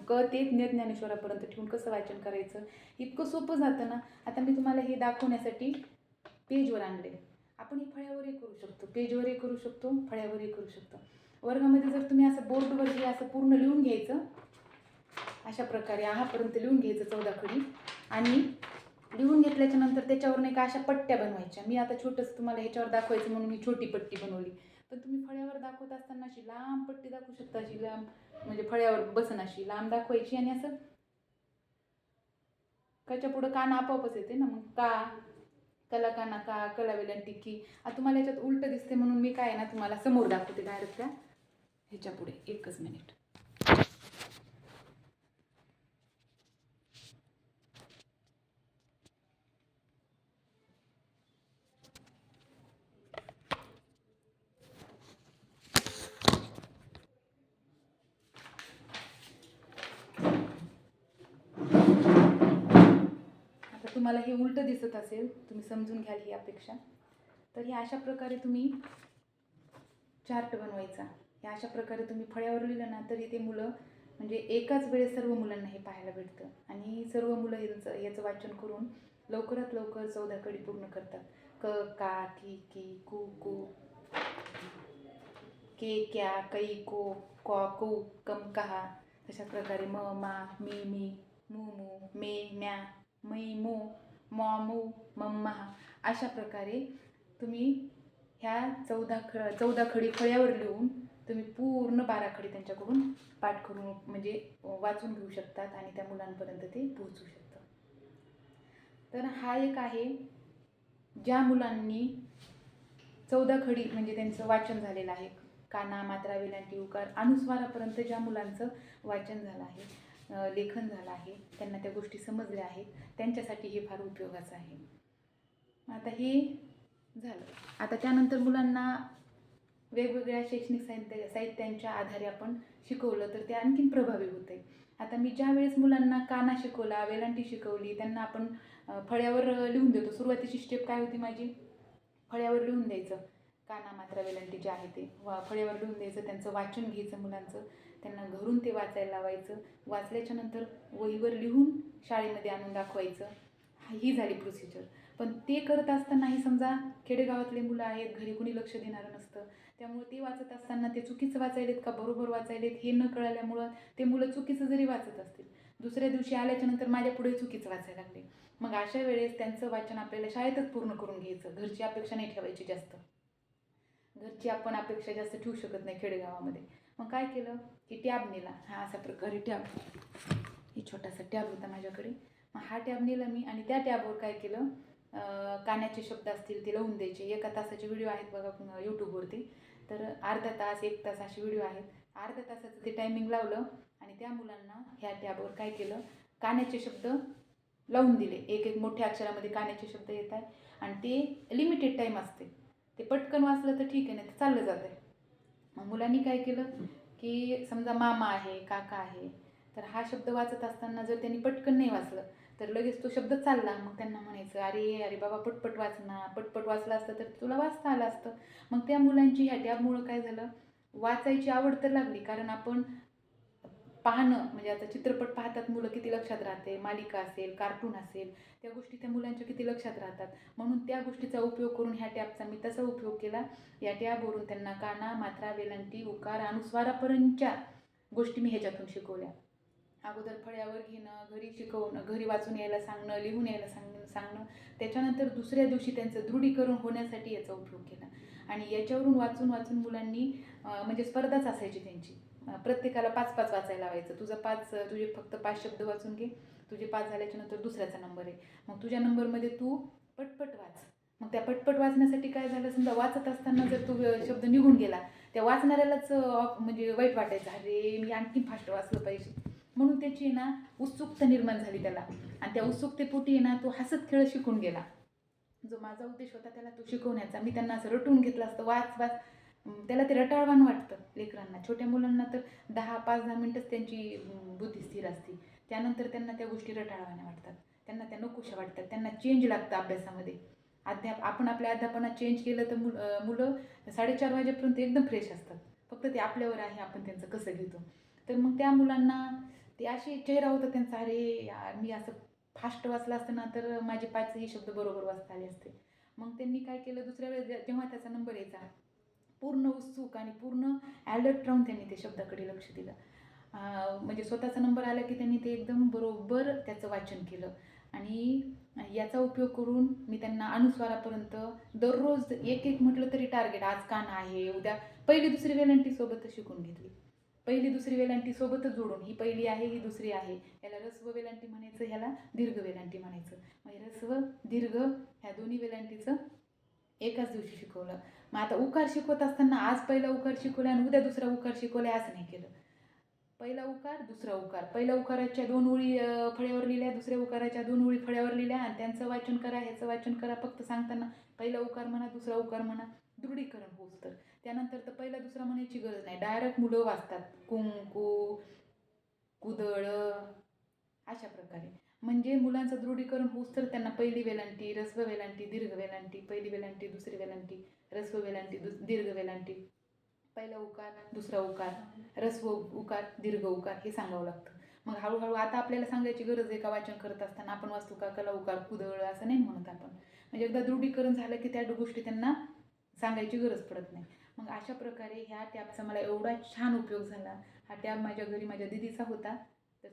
क ते ज्ञानेश्वरापर्यंत ठेवून कसं वाचन करायचं, इतकं सोपं जातं ना. आता मी तुम्हाला हे दाखवण्यासाठी पेजवर आणले. आपण हे फळ्यावरही करू शकतो, पेजवरही करू शकतो, फळ्यावरही करू शकतो. वर्गामध्ये जर तुम्ही असं बोर्डवर हे असं पूर्ण लिहून घ्यायचं, अशा प्रकारे आहापर्यंत लिहून घ्यायचं 14 कडी, आणि लिहून घेतल्याच्या नंतर त्याच्यावर नाही का अशा पट्ट्या बनवायच्या. मी आता छोटंसं तुम्हाला ह्याच्यावर दाखवायचं म्हणून मी छोटी पट्टी बनवली, पण तुम्ही फळ्यावर दाखवत असताना अशी लांब पट्टी दाखवू शकता, अशी लांब, म्हणजे फळ्यावर बसन अशी लांब दाखवायची, आणि असं काच्या पुढं कान आपोआपच येते ना, मग का कला काना का, कला वेलांटी की. आता तुम्हाला ह्याच्यात उलट दिसते म्हणून मी काय ना तुम्हाला समोर दाखवते डायरेक्ट त्या ह्याच्या पुढे. एकच मिनिट. तुम्हाला हे उलट दिसत असेल, तुम्ही समजून घ्याल ही अपेक्षा. तर हे अशा प्रकारे तुम्ही चार्ट बनवायचा. या अशा प्रकारे तुम्ही फळ्यावर लिहिलं ना, तरी ते मुलं म्हणजे एकाच वेळेस सर्व मुलांना हे पाहायला भेटतं, आणि सर्व मुलं याचं वाचन करून लवकरात लवकर 14 कडी पूर्ण करतात. क का की कु के क्या कै को कू कम कहा. तशा प्रकारे म मा मी मू मे म्या मै मू मू मम्मा. अशा प्रकारे तुम्ही ह्या 14 खडी फळ्यावर लिहून तुम्ही पूर्ण 12 खडी त्यांच्याकडून पाठ करून म्हणजे वाचून घेऊ शकतात, आणि त्या मुलांपर्यंत ते पोहोचू शकतं. तर हा एक आहे, ज्या मुलांनी 14 खडी म्हणजे त्यांचं वाचन झालेलं आहे, काना मात्रा वेलांटी उकार अनुस्वारापर्यंत ज्या मुलांचं वाचन झालं आहे, लेखन झालं आहे, त्यांना त्या गोष्टी समजल्या आहेत, त्यांच्यासाठी हे फार उपयोगाचं आहे. आता हे झालं. आता त्यानंतर मुलांना वेगवेगळ्या शैक्षणिक साहित्यांच्या आधारे आपण शिकवलं तर ते आणखीन प्रभावी होते. आता मी ज्या वेळेस मुलांना काना शिकवला, वेलांटी शिकवली, त्यांना आपण फळ्यावर लिहून देतो. सुरुवातीची स्टेप काय होती माझी, फळ्यावर लिहून द्यायचं, काना मात्रा वेलांटी जे आहे ते फळ्यावर लिहून द्यायचं, त्यांचं वाचन घ्यायचं मुलांचं, त्यांना घरून ते वाचायला लावायचं, वाचल्याच्या नंतर वहीवर लिहून शाळेमध्ये आणून दाखवायचं. ही झाली प्रोसिजर. पण ते करत असतानाही समजा खेडेगावातले मुलं आहेत, घरी कुणी लक्ष देणारं नसतं, त्यामुळे ते वाचत असताना ते चुकीचं वाचायलेत का बरोबर वाचायलेत हे न कळल्यामुळं ते मुलं चुकीचं जरी वाचत असतील, दुसऱ्या दिवशी आल्याच्या नंतर माझ्या पुढे चुकीचं वाचायला लागले. मग अशा वेळेस त्यांचं वाचन आपल्याला शाळेतच पूर्ण करून घ्यायचं. घरची अपेक्षा नाही ठेवायची जास्त, घरची आपण अपेक्षा जास्त ठेवू शकत नाही खेडेगावामध्ये. मग काय केलं की टॅब नेला, हा अशा प्रकारे टॅब, ही छोटासा टॅब होता माझ्याकडे. मग हा टॅब नेला मी, आणि त्या टॅबवर काय केलं, कानाचे शब्द असतील ते लावून द्यायचे. 1 तासाचे व्हिडिओ आहेत बघा यूट्यूबवरती, तर अर्धा तास 1 तास असे व्हिडिओ आहेत. अर्ध्या तासाचं ते टायमिंग लावलं, आणि त्या मुलांना ह्या टॅबवर काय केलं, कानाचे शब्द लावून दिले. एक मोठ्या अक्षरामध्ये कानाचे शब्द येत आहे, आणि ते लिमिटेड टाईम असते. ते पटकन वाचलं तर ठीक आहे, नाही तर चाललं जातं आहे. मग मुलांनी काय केलं की समजा मामा आहे, काका आहे, तर हा शब्द वाचत असताना जर त्यांनी पटकन नाही वाचलं तर लगेच तो शब्द चालला, मग त्यांना म्हणायचं अरे अरे बाबा पटपट वाच ना, पटपट वाचलं असतं तर तुला वाचता आलं असतं. मग त्या मुलांची ह्या टॅबमुळं काय झालं, वाचायची आवड तर लागली. कारण आपण पाहणं म्हणजे आता चित्रपट पाहतात मुलं, किती लक्षात राहते, मालिका असेल, कार्टून असेल, त्या गोष्टी त्या मुलांच्या किती लक्षात राहतात. म्हणून त्या गोष्टीचा उपयोग करून ह्या टॅबचा मी तसा उपयोग केला. या टॅबवरून त्यांना काना, मात्रा, वेलांटी, उकार, अनुस्वारापर्यंतच्या गोष्टी मी ह्याच्यातून शिकवल्या. अगोदर फळ्यावर घेणं, घरी शिकवणं, घरी वाचून यायला सांगणं, लिहून यायला सांगणं. त्याच्यानंतर दुसऱ्या दिवशी त्यांचं दृढीकरण होण्यासाठी याचा उपयोग केला. आणि याच्यावरून वाचून वाचून मुलांनी म्हणजे स्पर्धाच असायची त्यांची. प्रत्येकाला 5-5 वाचायला लावायचं. तुझे फक्त 5 शब्द वाचून घे, तुझे 5 झाल्याच्या नंतर दुसऱ्याचा नंबर आहे, मग तुझ्या नंबरमध्ये तू पटपट वाच. मग त्या पटपट वाचण्यासाठी काय झालं, समजा वाचत असताना जर तो शब्द निघून गेला, त्या वाचणाऱ्यालाच म्हणजे वाईट वाटायचं, अरे मी आणखी फास्ट वाचलं पाहिजे. म्हणून त्याची ना उत्सुकता निर्माण झाली त्याला, आणि त्या उत्सुकतेपोटी ना तो हसत खेळत शिकून गेला. जो माझा उद्देश होता त्याला तो शिकवण्याचा, मी त्यांना असं रटून घेतलं असतं, वाच वाच. त्याला ते रटाळवाण वाटतं लेकरांना. छोट्या मुलांना तर 5-10 मिनटंच त्यांची बुद्धी स्थिर असते, त्यानंतर त्यांना त्या गोष्टी रटाळवाण्या वाटतात, त्यांना त्या नकोशा वाटतात, त्यांना चेंज लागतं अभ्यासामध्ये. आपण आपल्या अध्यापनात चेंज केलं तर मुलं 4:30 वाजेपर्यंत एकदम फ्रेश असतात. फक्त ते आपल्यावर आहे आपण त्यांचं कसं घेतो. तर मग त्या मुलांना ते असे चेहरा होता त्यांचा, अरे यार मी असं फास्ट वाचलं असतं ना तर माझे 5ही शब्द बरोबर वाचता आले असते. मग त्यांनी काय केलं, दुसऱ्या वेळेस जेव्हा त्याचा नंबर यायचा, पूर्ण उत्सुक आणि पूर्ण ॲलर्ट राहून त्यांनी ते शब्दाकडे लक्ष दिलं. म्हणजे स्वतःचा नंबर आला की त्यांनी ते एकदम बरोबर त्याचं वाचन केलं. आणि याचा उपयोग करून मी त्यांना अनुस्वारापर्यंत दररोज एक म्हटलं तरी टार्गेट, आज काना आहे, उद्या पहिली दुसरी वेलांटी सोबतच शिकून घेतली. पहिली दुसरी वेलांटी सोबतच जोडून, ही पहिली आहे ही दुसरी आहे, याला रस्व वेलांटी म्हणायचं, ह्याला दीर्घ वेलांटी म्हणायचं. म्हणजे रस्व दीर्घ ह्या दोन्ही वेलांटीचं एकाच दिवशी शिकवलं. मग आता उकार शिकवत असताना आज पहिला उकार शिकवला आणि उद्या दुसरा उकार शिकवला असं नाही केलं. पहिला उकार दुसरा उकार, पहिल्या उकाराच्या 2 ओळी फळ्यावर लिहिल्या, दुसऱ्या उकाराच्या 2 ओळी फळ्यावर लिहिल्या आणि त्यांचं वाचन करा, ह्याचं वाचन करा. फक्त सांगताना पहिला उकार म्हणा, दुसरा उकार म्हणा, दृढीकरण होऊस तर. त्यानंतर तर पहिला दुसरा म्हणायची गरज नाही, डायरेक्ट मुलं वाचतात, कुंकू, कुदळ, अशा प्रकारे. म्हणजे मुलांचं दृढीकरण होऊस तर त्यांना पहिली वेलांटी, रस्व वेलांटी, दीर्घ वेलांटी, पहिली वेलांटी, दुसरी वेलांटी, रस्व वेलांटी, दीर्घ वेलांटी, पहिला उकार, दुसरा उकार, रस्व उकार, दीर्घ उकार, हे सांगावं लागतं. मग हळूहळू आता आपल्याला सांगायची गरज आहे का, वाचन करत असताना आपण वाचतो का कला उकार कुदळ असं नाही म्हणत आपण. म्हणजे एकदा दृढीकरण झालं की त्या गोष्टी त्यांना सांगायची गरज पडत नाही. मग अशा प्रकारे ह्या टॅबचा मला एवढा छान उपयोग झाला. हा टॅब माझ्या घरी माझ्या दीदीचा होता, तर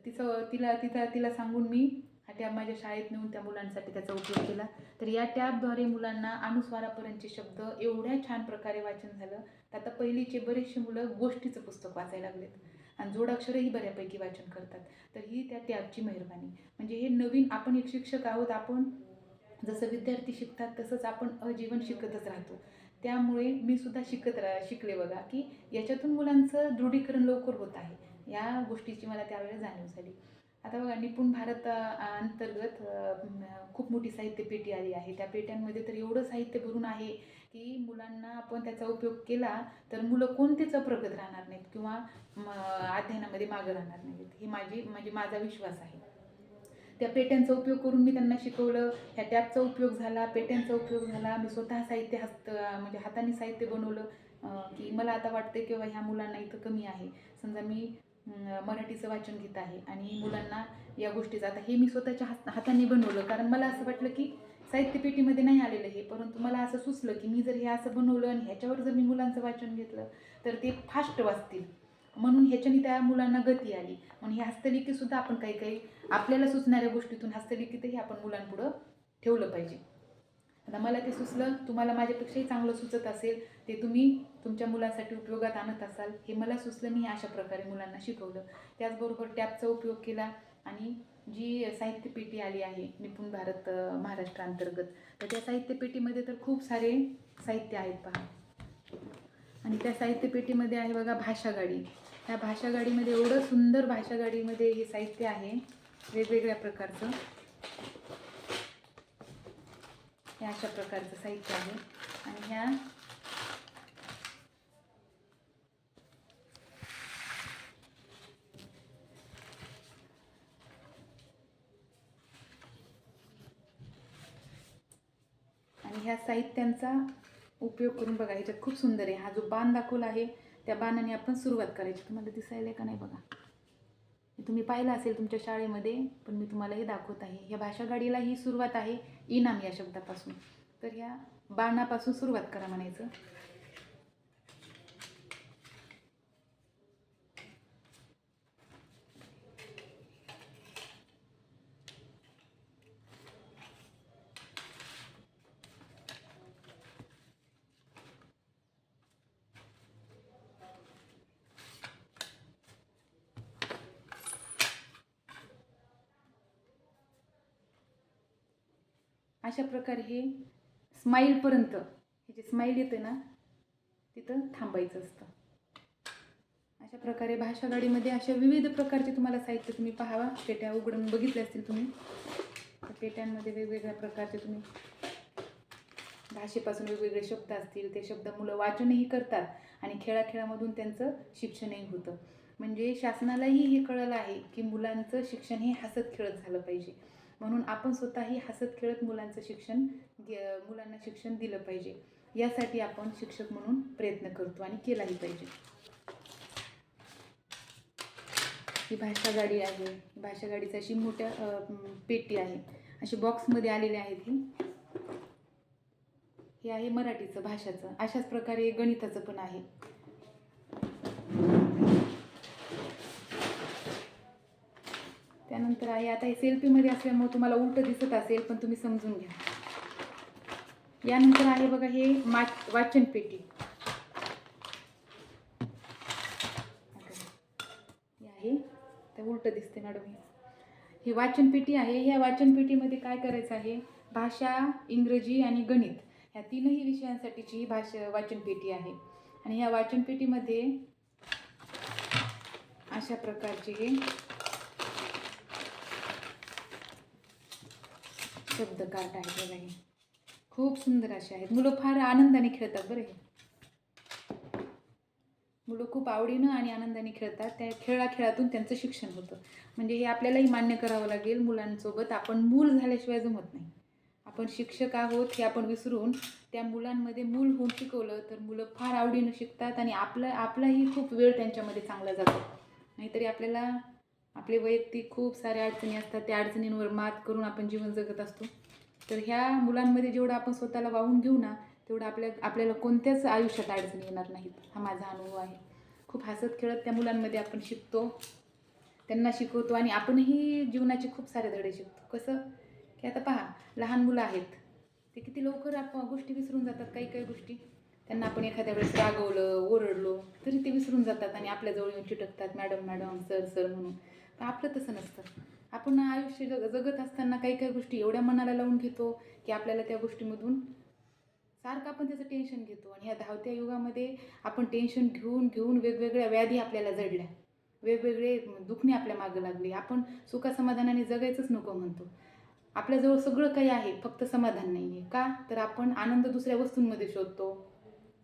तिला सांगून मी हा टॅब माझ्या शाळेत नेऊन त्या मुलांसाठी त्याचा उपयोग केला. तर या टॅबद्वारे मुलांना अनुस्वारापर्यंतचे शब्द एवढ्या छान प्रकारे वाचन झालं. तर आता पहिलीचे बरेचसे मुलं गोष्टीचं पुस्तक वाचायला लागलेत आणि जोडाक्षरही बऱ्यापैकी वाचन करतात. तर ही त्या टॅबची मेहरबानी. म्हणजे हे नवीन, आपण एक शिक्षक आहोत, आपण जसं विद्यार्थी शिकतात तसंच आपण आजीवन शिकतच राहतो. त्यामुळे मी सुद्धा शिकले बघा, की याच्यातून मुलांचं दृढीकरण लवकर होत आहे. या गोष्टीची मला त्यावेळेस जाणीव झाली. आता बघा, निपुण भारत अंतर्गत खूप मोठी साहित्य पेटी आली आहे. त्या पेट्यांमध्ये तर एवढं साहित्य भरून आहे की मुलांना आपण त्याचा उपयोग केला तर मुलं कोणतेच अप्रगत राहणार नाहीत किंवा अध्ययनामध्ये मागं राहणार नाहीत. ही म्हणजे माझा विश्वास आहे. त्या पेट्यांचा उपयोग करून मी त्यांना शिकवलं. ह्या टॅबचा उपयोग झाला, पेट्यांचा उपयोग झाला. मी स्वतः साहित्य म्हणजे हाताने साहित्य बनवलं. की मला आता वाटते की ह्या मुलांना इथं कमी आहे. समजा मी मराठीचं वाचन घेत आहे आणि मुलांना या गोष्टीचं, आता हे मी स्वतःच्या हाताने बनवलं, कारण मला असं वाटलं की साहित्यपेटीमध्ये नाही आलेलं हे, परंतु मला असं सुचलं की मी जर हे असं बनवलं आणि ह्याच्यावर जर मी मुलांचं वाचन घेतलं तर ते फास्ट वाचतील. म्हणून ह्याच्याने त्या मुलांना गती आली. म्हणून ही हस्तलिखीतसुद्धा आपण काही आपल्याला सुचणाऱ्या गोष्टीतून हस्तलिखितही आपण मुलांपुढं ठेवलं पाहिजे. आता मला ते सुचलं, तुम्हाला माझ्यापेक्षाही चांगलं सुचत असेल, ते तुम्ही तुमच्या मुलांसाठी उपयोगात आणत असाल. हे मला सुचलं, मी अशा प्रकारे मुलांना शिकवलं. त्याचबरोबर टॅबचा उपयोग केला आणि जी साहित्यपेटी आली आहे निपुण भारत महाराष्ट्र अंतर्गत, तर त्या साहित्यपेटीमध्ये तर खूप सारे साहित्य आहेत पहा. आणि त्या साहित्यपेटीमध्ये आहे बघा भाषागाडी. ह्या भाषागाडीमध्ये एवढं सुंदर, भाषागाडीमध्ये हे साहित्य आहे वेगवेगळ्या प्रकारचं. हे अशा प्रकारचं साहित्य आहे. आणि ह्या ह्या साहित्यांचा उपयोग करून बघा. ह्याच्यात खूप सुंदर आहे. हा जो बाण दाखवला आहे त्या बाणाने आपण सुरुवात करायची. तुम्हाला दिसायला का नाही बघा. तुम्ही पाहिलं असेल तुमच्या शाळेमध्ये, पण मी तुम्हाला हे दाखवत आहे. ह्या भाषा गाडीला ही सुरुवात आहे इनाम या शब्दापासून. तर ह्या बाणापासून सुरुवात करा म्हणायचं. अशा प्रकारे हे स्माईलपर्यंत, हे जे स्माईल येते ना तिथं थांबायचं असतं. अशा प्रकारे भाषा गाडीमध्ये अशा विविध प्रकारचे तुम्हाला साहित्य तुम्ही पाहावा. पेट्या उघडून बघितले असतील तुम्ही. त्या पेट्यांमध्ये वेगवेगळ्या प्रकारचे तुम्ही भाषेपासून वेगवेगळे शब्द असतील. ते शब्द मुलं वाचनही करतात आणि खेळाखेळामधून त्यांचं शिक्षणही होतं. म्हणजे शासनालाही हे कळलं आहे की मुलांचं शिक्षण हे हसत खेळत झालं पाहिजे. म्हणून आपण स्वतःही हसत खेळत मुलांना शिक्षण दिलं पाहिजे. यासाठी आपण शिक्षक म्हणून प्रयत्न करतो आणि केलाही पाहिजे. ही भाषा गाडी आहे. भाषा गाडीची अशी मोठ्या पेटी आहे. अशी बॉक्समध्ये आलेली आहेत. हे आहे मराठीचं भाषाचं. अशाच प्रकारे गणिताचं पण आहे. त्यानंतर आहे, आता हे सेल्फीमध्ये असल्यामुळे तुम्हाला उलटं दिसत असेल, पण तुम्ही समजून घ्या. यानंतर आहे बघा हे वाचन पेटी. हे आहे, ते उलटं दिसते मॅडम. ही वाचन पेटी आहे. ह्या वाचन पेटीमध्ये काय करायचं आहे, भाषा, इंग्रजी आणि गणित ह्या तीनही विषयांसाठीची वाचन पेटी आहे. आणि ह्या वाचन पेटीमध्ये अशा प्रकारचे हे शब्द कार्ड आहेत बघा. हे खूप सुंदर असे आहेत. मुलं फार आनंदाने खेळतात बरं. हे मुलं खूप आवडीनं आणि आनंदाने खेळतात. त्या खेळाखेळातून त्यांचं शिक्षण होतं. म्हणजे हे आपल्यालाही मान्य करावं लागेल. मुलांसोबत आपण मूल झाल्याशिवाय जमत नाही. आपण शिक्षक आहोत हे आपण विसरून त्या मुलांमध्ये मूल होऊन शिकवलं तर मुलं फार आवडीनं शिकतात आणि आपलाही खूप वेळ त्यांच्यामध्ये चांगला जातो. नाहीतरी आपल्याला आपले वैयक्तिक खूप साऱ्या अडचणी असतात. त्या अडचणींवर मात करून आपण जीवन जगत असतो. तर ह्या मुलांमध्ये जेवढं आपण स्वतःला वाहून घेऊ ना, तेवढं आपल्याला कोणत्याच आयुष्यात अडचणी येणार नाहीत. हा माझा अनुभव आहे. खूप हसत खेळत त्या मुलांमध्ये आपण शिकतो, त्यांना शिकवतो आणि आपणही जीवनाचे खूप सारे धडे शिकतो. कसं की आता पहा, लहान मुलं आहेत, ते किती लवकर गोष्टी विसरून जातात. काही गोष्टी त्यांना आपण एखाद्या वेळेस रागवलं, ओरडलो तरी ते विसरून जातात आणि आपल्याजवळ येऊन चिटकतात, मॅडम मॅडम, सर सर म्हणून. पण आपलं तसं नसतं. आपण आयुष्य जगत असताना काही गोष्टी एवढ्या मनाला लावून घेतो की आपल्याला त्या गोष्टीमधून सारखं आपण त्याचं टेन्शन घेतो. आणि ह्या धावत्या युगामध्ये आपण टेन्शन घेऊन वेगवेगळ्या व्याधी आपल्याला जडल्या, वेगवेगळे दुखणे आपल्या मागं लागले. आपण सुखासमाधानाने जगायचंच नको म्हणतो. आपल्याजवळ सगळं काही आहे, फक्त समाधान नाही आहे. का तर आपण आनंद दुसऱ्या वस्तूंमध्ये शोधतो,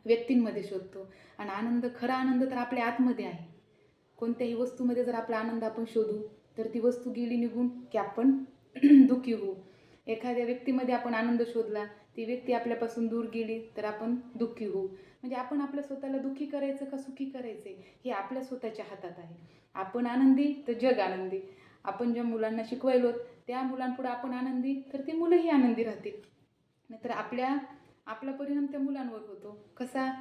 व्यक्तींमध्ये शोधतो. आणि खरा आनंद तर आपल्या आतमध्ये आहे. कोणत्याही वस्तूमध्ये जर आपला आनंद आपण शोधू तर ती वस्तू गेली निघून की आपण दुःखी होऊ. एखाद्या व्यक्तीमध्ये आपण आनंद शोधला, ती व्यक्ती आपल्यापासून दूर गेली तर आपण दुःखी होऊ. म्हणजे आपण आपल्या स्वतःला दुःखी करायचं का सुखी करायचे हे आपल्या स्वतःच्या हातात आहे. आपण आनंदी तर जग आनंदी. आपण ज्या मुलांना शिकवायलो त्या मुलांपुढे आपण आनंदी तर ते मुलंही आनंदी राहतील. नाहीतर आपला परिणाम त्या मुलांवर होतो. कसा,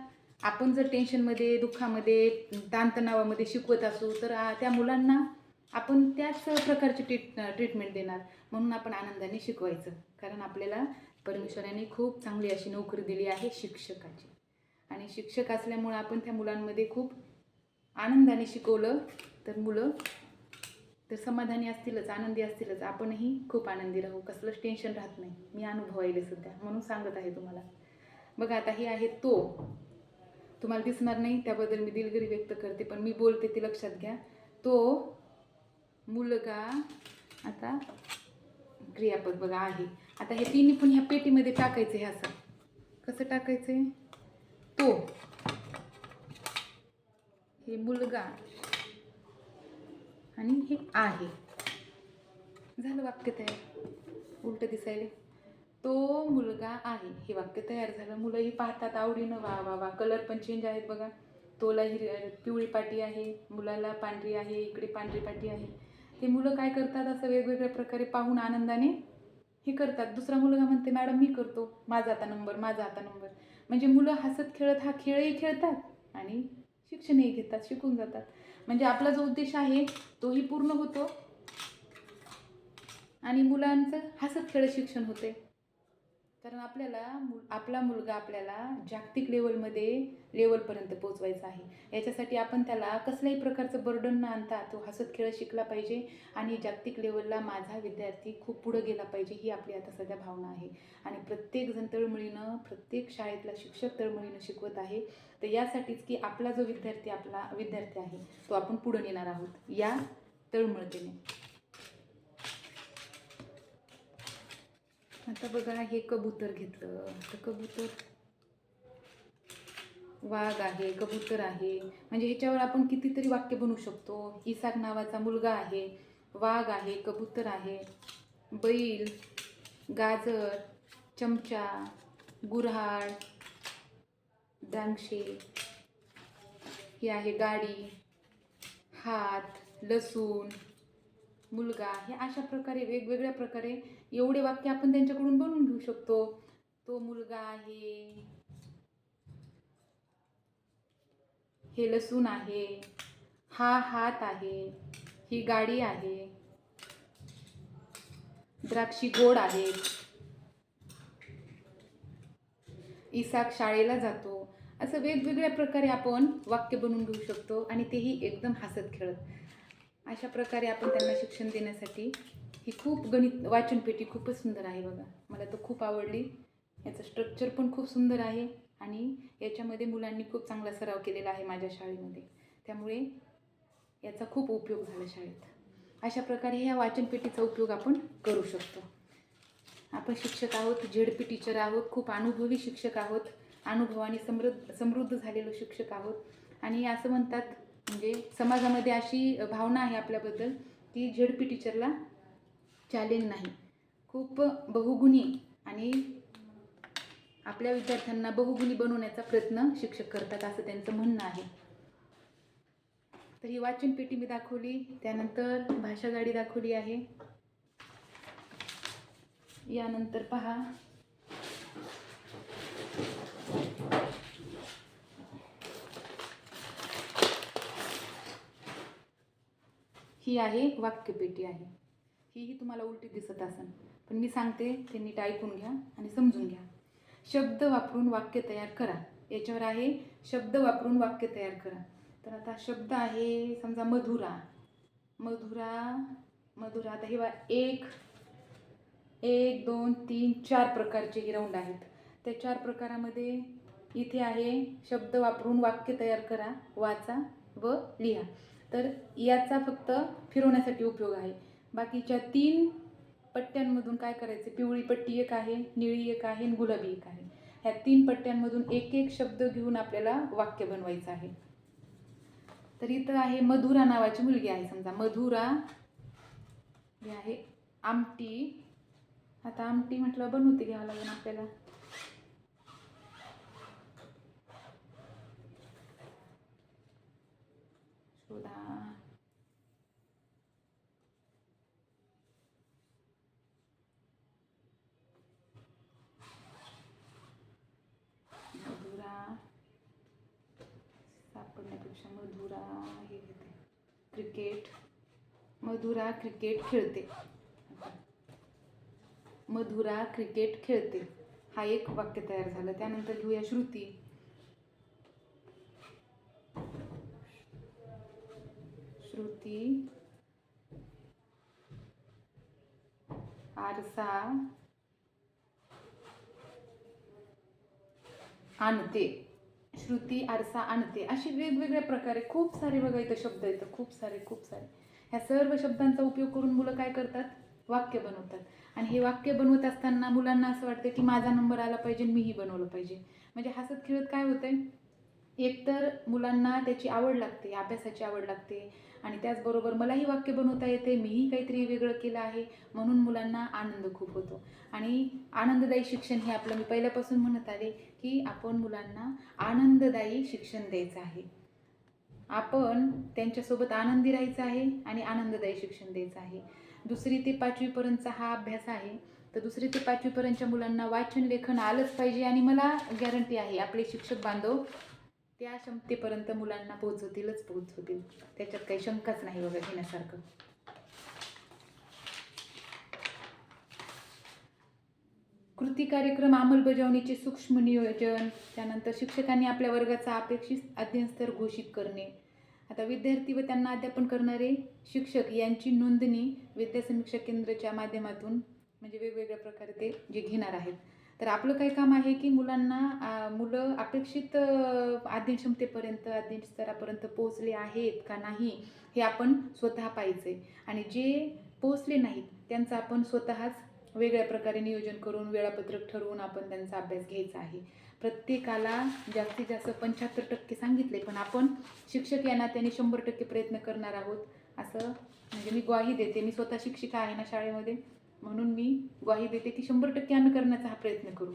आपण जर टेन्शनमध्ये, दुःखामध्ये, ताणतणावामध्ये शिकवत असू तर त्या मुलांना आपण त्याच प्रकारची ट्रीटमेंट देणार. म्हणून आपण आनंदाने शिकवायचं. कारण आपल्याला परमेश्वराने खूप चांगली अशी नोकरी दिली आहे शिक्षकाची. आणि शिक्षक असल्यामुळं आपण त्या मुलांमध्ये खूप आनंदाने शिकवलं तर मुलं तर समाधानी असतीलच, आनंदी असतीलच. आपणही खूप आनंदी राहू, कसलंच टेन्शन राहत नाही. मी अनुभवायले सध्या, म्हणून सांगत आहे तुम्हाला. बघा आता हे आहे तो. तुम्हाला दिसणार नाही त्याबद्दल मी दिलगिरी व्यक्त करते, पण मी बोलते ते लक्षात घ्या. तो, मुलगा, आता क्रियापद बघा आहे. आता हे तिन्ही पण ह्या पेटीमध्ये टाकायचं. हे असं कसं टाकायचं, तो, हे मुलगा आणि हे आहे. झालं वाक्य तयार. उलटं दिसायले तो मुलगा आहे. हे वाक्य तयार झालं. मुलंही पाहतात आवडीनं, वा वा वा. कलर पण चेंज आहेत बघा. तोला पिवळी पाटी आहे, मुलाला पांढरी आहे, इकडे पांढरी पाटी आहे. ते मुलं काय करतात, असं वेगवेगळ्या प्रकारे पाहून आनंदाने हे करतात. दुसरा मुलगा म्हणते, मॅडम मी करतो, माझा आता नंबर, माझा आता नंबर. म्हणजे मुलं हसत खेळत हा खेळही खेळतात आणि शिक्षणही घेतात, शिकून जातात. म्हणजे आपला जो उद्देश आहे तोही पूर्ण होतो आणि मुलांचं हसत खेळत शिक्षण होते. कारण आपला मुलगा आपल्याला जागतिक लेवलपर्यंत पोचवायचा आहे. याच्यासाठी आपण त्याला कसल्याही प्रकारचं बर्डन न आणता तो हसत खेळत शिकला पाहिजे आणि जागतिक लेवलला माझा विद्यार्थी खूप पुढं गेला पाहिजे, ही आपली आता सध्या भावना आहे. आणि प्रत्येकजण तळमळीनं, प्रत्येक शाळेतला शिक्षक तळमळीनं शिकवत आहे. तर यासाठीच की आपला जो विद्यार्थी आहे तो आपण पुढं नेणार आहोत या तळमळतेने. आता बघा, हे कबूतर घेतलं तर कबूतर, वाघ आहे, कबूतर आहे, म्हणजे ह्याच्यावर आपण कितीतरी वाक्य बनवू शकतो. इसाक नावाचा मुलगा आहे, वाघ आहे, कबूतर आहे, बैल, गाजर, चमचा, गुऱ्हाळ, द्राक्षे, ही आहे गाडी, हात, लसूण, मुलगा. हे अशा प्रकारे वेगवेगळ्या प्रकारे एवढे वाक्य आपण त्यांच्याकडून बनवून घेऊ शकतो. तो मुलगा आहे, हे लसूण आहे, हा हात आहे, ही गाडी आहे, द्राक्षी गोड आहेत, इसाक शाळेला जातो. असं वेगवेगळ्या प्रकारे आपण वाक्य बनवून घेऊ शकतो आणि तेही एकदम हसत खेळत. अशा प्रकारे आपण त्यांना शिक्षण देण्यासाठी ही गणित वाचनपेटी खूपच सुंदर आहे बघा. मला तर खूप आवडली. याचं स्ट्रक्चर पण खूप सुंदर आहे आणि याच्यामध्ये मुलांनी खूप चांगला सराव केलेला आहे माझ्या शाळेमध्ये. त्यामुळे याचा खूप उपयोग झाला शाळेत. अशा प्रकारे ह्या वाचनपेटीचा उपयोग आपण करू शकतो. आपण शिक्षक आहोत, झेडपी टीचर आहोत, खूप अनुभवी शिक्षक आहोत, अनुभवाने समृद्ध झालेलो शिक्षक आहोत. आणि असं म्हणतात, म्हणजे समाजामध्ये अशी भावना आहे आपल्याबद्दल की झेडपी टीचरला चॅलेंज नाही. खूप बहुगुणी आणि आपल्या विद्यार्थ्यांना बहुगुणी बनवण्याचा प्रयत्न शिक्षक करतात, असं त्यांचं म्हणणं आहे. तर ही वाचनपेटी मी दाखवली. त्यानंतर भाषा गाडी दाखवली आहे. यानंतर पहा, ही आहे वाक्यपेटी आहे. ही तुम्हाला उलटी दिसत असेल, पण मी सांगते ते नीट ऐकून घ्या आणि समजून घ्या. शब्द वापरून वाक्य तयार करा. याच्यावर आहे शब्द वापरून वाक्य तयार करा. तर आता शब्द आहे, समजा मधुरा. आता हे 1 2 3 4 प्रकारचे हे राऊंड आहेत. त्या 4 प्रकारामध्ये इथे आहे शब्द वापरून वाक्य तयार करा, वाचा व लिहा. तर याचा फक्त फिरवण्यासाठी उपयोग आहे. बाकीच्या 3 पट्ट्यांमधून काय करायचे, पिवळी पट्टी एक आहे, निळी एक आहे आणि गुलाबी एक आहे. ह्या 3 पट्ट्यांमधून एक एक शब्द घेऊन आपल्याला वाक्य बनवायचं आहे. तर इथं आहे मधुरा नावाची मुलगी आहे. समजा मधुरा ही आहे. आमटी. आता आमटी म्हटलं बनवते घ्यावं लागेल आपल्याला. शोधा. मधुरा सापडण्यापेक्षा मधुरा हे घेते. क्रिकेट. मधुरा क्रिकेट खेळते. मधुरा क्रिकेट खेळते. हा एक वाक्य तयार झालं. त्यानंतर घेऊया श्रुती. श्रुती आरसा आणते. श्रुती आरसा आणते. अशी वेगवेगळ्या प्रकारे खूप सारे बघा इथं शब्द येतं, खूप सारे. ह्या सर्व शब्दांचा उपयोग करून मुलं काय करतात, वाक्य बनवतात. आणि हे वाक्य बनवत असताना मुलांना असं वाटतं की माझा नंबर आला पाहिजे, मीही बनवलं पाहिजे. म्हणजे हसत खेळत काय होतंय, एकतर मुलांना त्याची आवड लागते, अभ्यासाची आवड लागते, आणि त्याचबरोबर मलाही वाक्य बनवता येते, मीही काहीतरी वेगळं केलं आहे, म्हणून मुलांना आनंद खूप होतो. आणि आनंददायी शिक्षण हे आपलं मी पहिल्यापासून म्हणत आले की आपण मुलांना आनंददायी शिक्षण द्यायचं आहे. आपण त्यांच्यासोबत आनंदी राहायचं आहे आणि आनंददायी शिक्षण द्यायचं आहे. 2री ते 5वीपर्यंतचा हा अभ्यास आहे. तर 2री ते 5वीपर्यंतच्या मुलांना वाचन लेखन आलंच पाहिजे आणि मला गॅरंटी आहे आपले शिक्षक बांधव त्या क्षमतेपर्यंत मुलांना पोहोचवतील. त्याच्यात काही शंकाच नाही बघा घेण्यासारखं. कृती कार्यक्रम अंमलबजावणीचे सूक्ष्म नियोजन, त्यानंतर शिक्षकांनी आपल्या वर्गाचा अपेक्षित अध्ययन स्तर घोषित करणे. आता विद्यार्थी व त्यांना अध्यापन करणारे शिक्षक यांची नोंदणी विद्यासमीक्षा केंद्राच्या माध्यमातून म्हणजे वेगवेगळ्या प्रकारे ते जे घेणार आहेत. तर आपलं काय काम आहे की मुलं अपेक्षित अध्ययन क्षमतेपर्यंत अध्ययन स्तरापर्यंत पोहोचले आहेत का नाही हे आपण स्वतः पाहायचं आहे. आणि जे पोहोचले नाहीत त्यांचं आपण स्वतःच वेगळ्या प्रकारे नियोजन करून वेळापत्रक ठरवून आपण त्यांचा अभ्यास घ्यायचा आहे. प्रत्येकाला जास्तीत जास्त 75% सांगितले, पण आपण शिक्षक या नात्याने 100% प्रयत्न करणार आहोत असं म्हणजे मी ग्वाही देते. मी स्वतः शिक्षिका आहे ना शाळेमध्ये, म्हणून मी ग्वाही देते की 100% आम्ही करण्याचा हा प्रयत्न करू.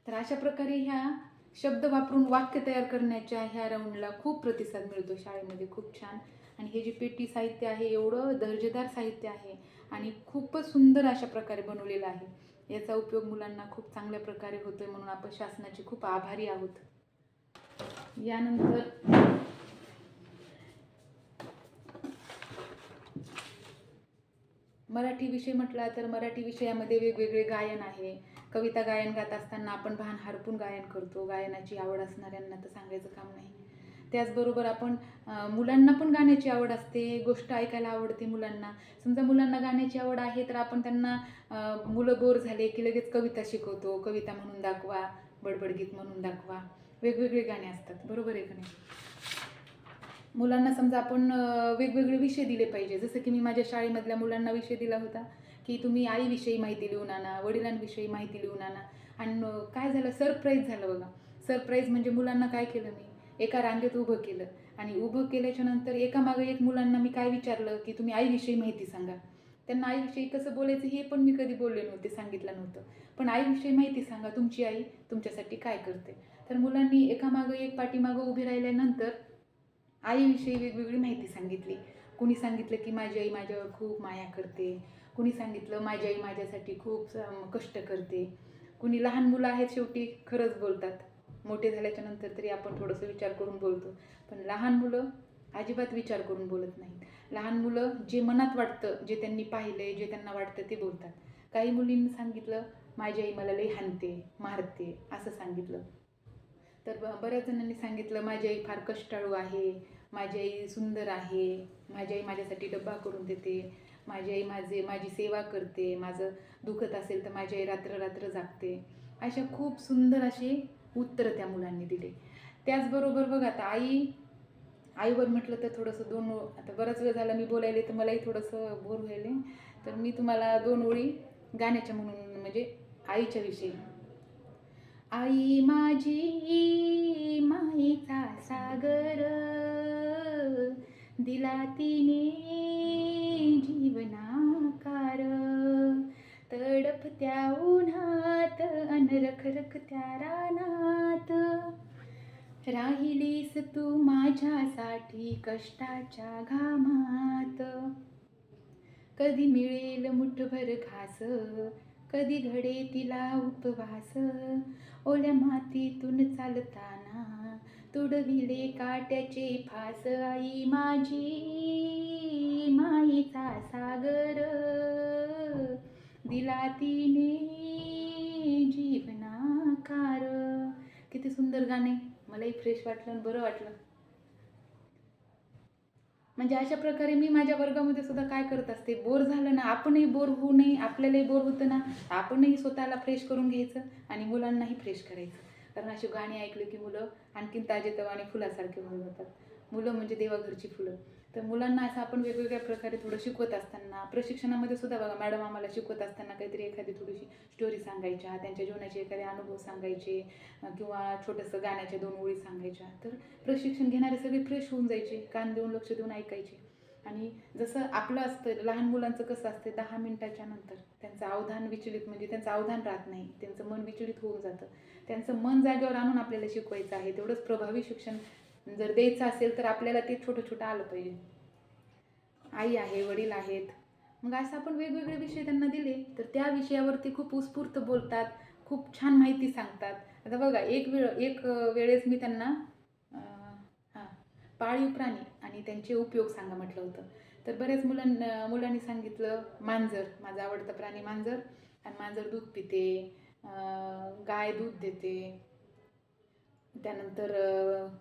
तर अशा प्रकारे ह्या शब्द वापरून वाक्य तयार करण्याच्या ह्या राऊंडला खूप प्रतिसाद मिळतो शाळेमध्ये, खूप छान. आणि हे जे पेटी साहित्य आहे एवढं दर्जेदार साहित्य आहे आणि खूपच सुंदर अशा प्रकारे बनवलेलं आहे. याचा उपयोग मुलांना खूप चांगल्या प्रकारे होतोय, म्हणून आपण शासनाचे खूप आभारी आहोत. यानंतर मराठी विषय म्हटला तर मराठी विषयामध्ये वेगवेगळे गायन आहे. कविता गायन गात असताना आपण भान हरपून गायन करतो. गायनाची आवड असणाऱ्यांना तर सांगायचं काम नाही. त्याचबरोबर आपण मुलांना पण गाण्याची आवड असते, गोष्ट ऐकायला आवडते मुलांना. समजा मुलांना गाण्याची आवड आहे तर आपण त्यांना मुलं बोर झाले की लगेच कविता शिकवतो. कविता म्हणून दाखवा, बडबडगीत म्हणून दाखवा, वेगवेगळे गाणे असतात, बरोबर आहे का नाही. मुलांना समजा आपण वेगवेगळे विषय दिले पाहिजे. जसं की मी माझ्या शाळेमधल्या मुलांना विषय दिला होता की तुम्ही आईविषयी माहिती लिहून आणा, वडिलांविषयी माहिती लिहून आणा. आणि काय झालं, सरप्राईज झालं बघा. सरप्राईज म्हणजे मुलांना काय केलं, मी एका रांगेत उभं केलं आणि उभं केल्याच्या नंतर एकामागे एक मुलांना मी काय विचारलं की तुम्ही आईविषयी माहिती सांगा. त्यांना आईविषयी कसं बोलायचं हे पण मी कधी बोलले नव्हते, सांगितलं नव्हतं. पण आईविषयी माहिती सांगा, तुमची आई तुमच्यासाठी काय करते. तर मुलांनी एकामागं एक पाठीमागं उभी राहिल्यानंतर आईविषयी वेगवेगळी माहिती सांगितली. कुणी सांगितलं की माझी आई माझ्यावर खूप माया करते, कुणी सांगितलं माझी आई माझ्यासाठी खूप कष्ट करते. कुणी लहान मुलं आहेत शेवटी खरंच बोलतात, मोठे झाल्याच्या नंतर तरी आपण थोडंसं विचार करून बोलतो, पण लहान मुलं अजिबात विचार करून बोलत नाहीत. लहान मुलं जे मनात वाटतं, जे त्यांनी पाहिलं, जे त्यांना वाटतं ते बोलतात. काही मुलींनी सांगितलं माझी आई मला लई हाणते, मारते असं सांगितलं. तर बऱ्याच जणांनी सांगितलं माझी आई फार कष्टाळू आहे, माझी आई सुंदर आहे, माझी आई माझ्यासाठी डब्बा करून देते, माझी आई माझी सेवा करते, माझं दुखत असेल तर माझी आई रात्र रात्र जागते. अशा खूप सुंदर असे उत्तरं त्या मुलांनी दिले. त्याचबरोबर बघा आता आईवर म्हटलं तर थोडंसं आता बराच वेळ झाला मी बोलायले तर मलाही थोडंसं बोर व्हायले. तर मी तुम्हाला 2 ओळी गाण्याच्या म्हणून म्हणजे आईच्या विषयी. आई माझी मायेचा सागर, दिला तिने जीवनाकार. तडफत्या उन्हात अन रखरखत्या रानात, राहिलीस तू माझ्यासाठी कष्टाच्या घामात. कधी मिळेल मुठभर घास, कधी घडे तिला उपवास. ओल्या मातीतून चालताना तुडविले काट्याचे फास. आई माझी मायेचा सागर, दिला तिने जीवनाकार. किती सुंदर गाणे, मलाही फ्रेश वाटलं आणि बरं वाटलं. म्हणजे अशा प्रकारे मी माझ्या वर्गामध्ये सुद्धा काय करत असते, बोर झालं ना, आपणही बोर होऊ नये, आपल्यालाही बोर होतं ना, आपणही स्वतःला फ्रेश करून घ्यायचं आणि मुलांनाही फ्रेश करायचं. कारण अशी गाणी ऐकली की मुलं आणखीन ताजेतवाने फुलासारखे होऊन जातात. मुलं म्हणजे देवाघरची फुलं. तर मुलांना असं आपण वेगवेगळ्या प्रकारे थोडं शिकवत असताना, प्रशिक्षणामध्ये सुद्धा बघा मॅडम आम्हाला शिकवत असताना काहीतरी एखादी थोडीशी स्टोरी सांगायच्या, त्यांच्या जीवनाचे एखादे अनुभव सांगायचे किंवा छोटंसं गाण्याच्या 2 ओळी सांगायच्या. तर प्रशिक्षण घेणारे सगळे फ्रेश होऊन जायचे, कान देऊन लक्ष देऊन ऐकायचे. आणि जसं आपलं असतं लहान मुलांचं कसं असतं 10 मिनिटाच्या नंतर त्यांचं अवधान विचलित म्हणजे त्यांचं अवधान राहत नाही, त्यांचं मन विचलित होऊन जातं. त्यांचं मन जागेवर आणून आपल्याला शिकवायचं आहे. तेवढंच प्रभावी शिक्षण जर द्यायचं असेल तर आपल्याला ते छोटं छोटं आलं पाहिजे. आई आहे, वडील आहेत, मग असं आपण वेगवेगळे विषय त्यांना दिले तर त्या विषयावरती खूप उत्स्फूर्त बोलतात, खूप छान माहिती सांगतात. आता बघा एक वेळेस मी त्यांना हां पाळीव प्राणी आणि त्यांचे उपयोग सांगा म्हटलं होतं. तर बऱ्याच मुलांनी सांगितलं मांजर, माझा आवडता प्राणी मांजर, आणि मांजर दूध पिते, गाय दूध देते. त्यानंतर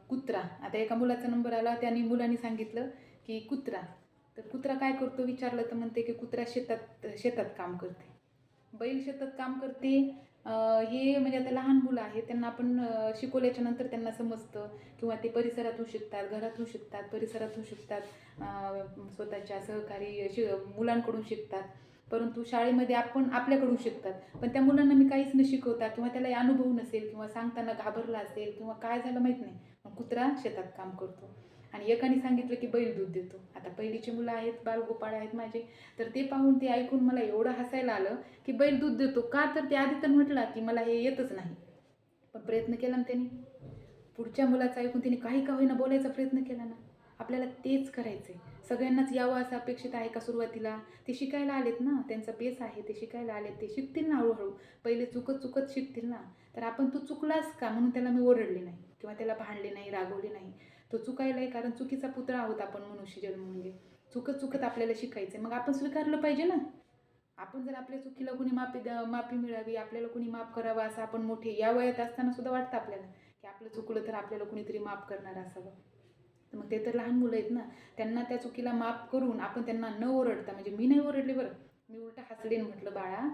कुत्रा, आता एका मुलाचा नंबर आला, त्याने मुलांनी सांगितलं की कुत्रा, तर कुत्रा काय करतो विचारलं तर म्हणते की कुत्रा शेतात काम करते, बैल शेतात काम करते. हे म्हणजे आता लहान मुलं आहेत त्यांना आपण शिकवल्याच्या नंतर त्यांना समजतं, किंवा ते परिसरातून शिकतात, घरातून शिकतात, परिसरातून शिकतात, स्वतःच्या सहकारी मुलांकडून शिकतात. परंतु शाळेमध्ये आपण आपल्याकडून शिकतात, पण त्या मुलांना मी काहीच न शिकवता किंवा त्याला अनुभव नसेल किंवा सांगताना घाबरला असेल किंवा काय झालं माहीत नाही, पण कुत्रा शेतात काम करतो. आणि एकाने सांगितलं की बैल दूध देतो. आता पहिलीची मुलं आहेत, बालगोपाळ आहेत माझे, तर ते पाहून ते ऐकून मला एवढं हसायला आलं की बैल दूध देतो का, तर ते आधी तर म्हटला की मला हे येतच नाही, पण प्रयत्न केला ना त्याने, पुढच्या मुलाचं ऐकून तिने काही का होईना बोलायचा प्रयत्न केला ना. आपल्याला तेच करायचं आहे. सगळ्यांनाच यावं असं अपेक्षित आहे का सुरुवातीला? ते शिकायला आलेत ना, त्यांचा बेस आहे, ते शिकायला आलेत, ते शिकतील ना हळूहळू. पहिले चुकत चुकत शिकतील ना. तर आपण तू चुकलास का म्हणून त्याला मी ओरडले नाही किंवा त्याला भांडले नाही, रागवले नाही. तो चुकायला आहे कारण चुकीचा पुतळा आहोत आपण मनुष्य जन्म म्हणजे. चुकत चुकत आपल्याला शिकायचं आहे, मग आपण स्वीकारलं पाहिजे ना. आपण जर आपल्या चुकीला कोणी माफी मिळावी, आपल्याला कोणी माफ करावं असं आपण मोठे या वयात असताना सुद्धा वाटतं आपल्याला की आपलं चुकलं तर आपल्याला कुणीतरी माफ करणार असावं. तर मग ते तर लहान मुलं आहेत ना, त्यांना त्या चुकीला माफ करून आपण त्यांना न ओरडता, म्हणजे मी नाही ओरडले बरं, मी उलटा हसलेन म्हटलं बाळा,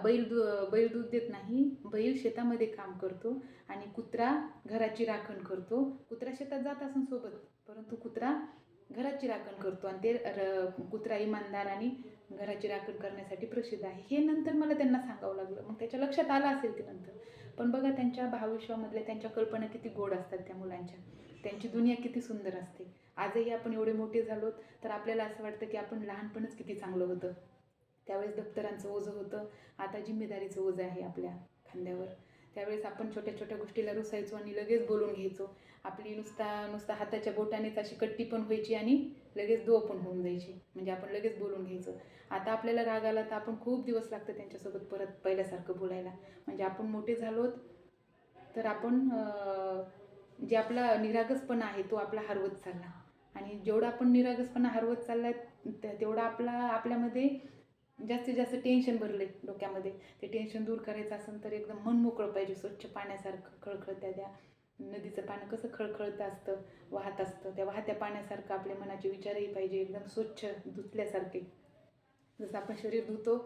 बैल दूध देत नाही, बैल शेतामध्ये काम करतो आणि कुत्रा घराची राखण करतो. कुत्रा शेतात जात असून सोबत, परंतु कुत्रा घराची राखण करतो आणि ते कुत्रा इमानदार आणि घराची राखण करण्यासाठी प्रसिद्ध आहे. हे नंतर मला त्यांना सांगावं लागलं, मग त्याच्या लक्षात आलं असेल ते नंतर. पण बघा त्यांच्या भावविश्वामधल्या त्यांच्या कल्पना किती गोड असतात त्या मुलांच्या, त्यांची दुनिया किती सुंदर असते. आजही आपण एवढे मोठे झालोत तर आपल्याला असं वाटतं की आपण लहानपणच किती चांगलं होतं. त्यावेळेस दप्तरांचं ओझं होतं, आता जिम्मेदारीचं ओझं आहे आपल्या खांद्यावर. त्यावेळेस आपण छोट्या छोट्या गोष्टीला रुसायचो आणि लगेच बोलून घ्यायचो. आपली नुसता हाताच्या बोटानेच अशी कट्टी पण व्हायची आणि लगेच दो पण होऊन जायची, म्हणजे आपण लगेच बोलून घ्यायचो. आता आपल्याला राग आला तर आपण खूप दिवस लागतं त्यांच्यासोबत परत पहिल्यासारखं बोलायला. म्हणजे आपण मोठे झालोत तर आपण जे आपला निरागसपणा आहे तो आपला हरवत चालला, आणि जेवढा आपण निरागसपणा हरवत चालला तेवढा आपल्यामध्ये जास्तीत जास्त टेन्शन भरले डोक्यामध्ये. ते टेन्शन दूर करायचं असेल तर एकदम मन मोकळं पाहिजे, स्वच्छ पाण्यासारखं खळखळत्या त्या नदीचं पाणी कसं खळखळतं असतं, वाहत असतं, त्या वाहत्या पाण्यासारखं आपल्या मनाचे विचारही पाहिजे एकदम स्वच्छ धुतल्यासारखे. जसं आपण शरीर धुतो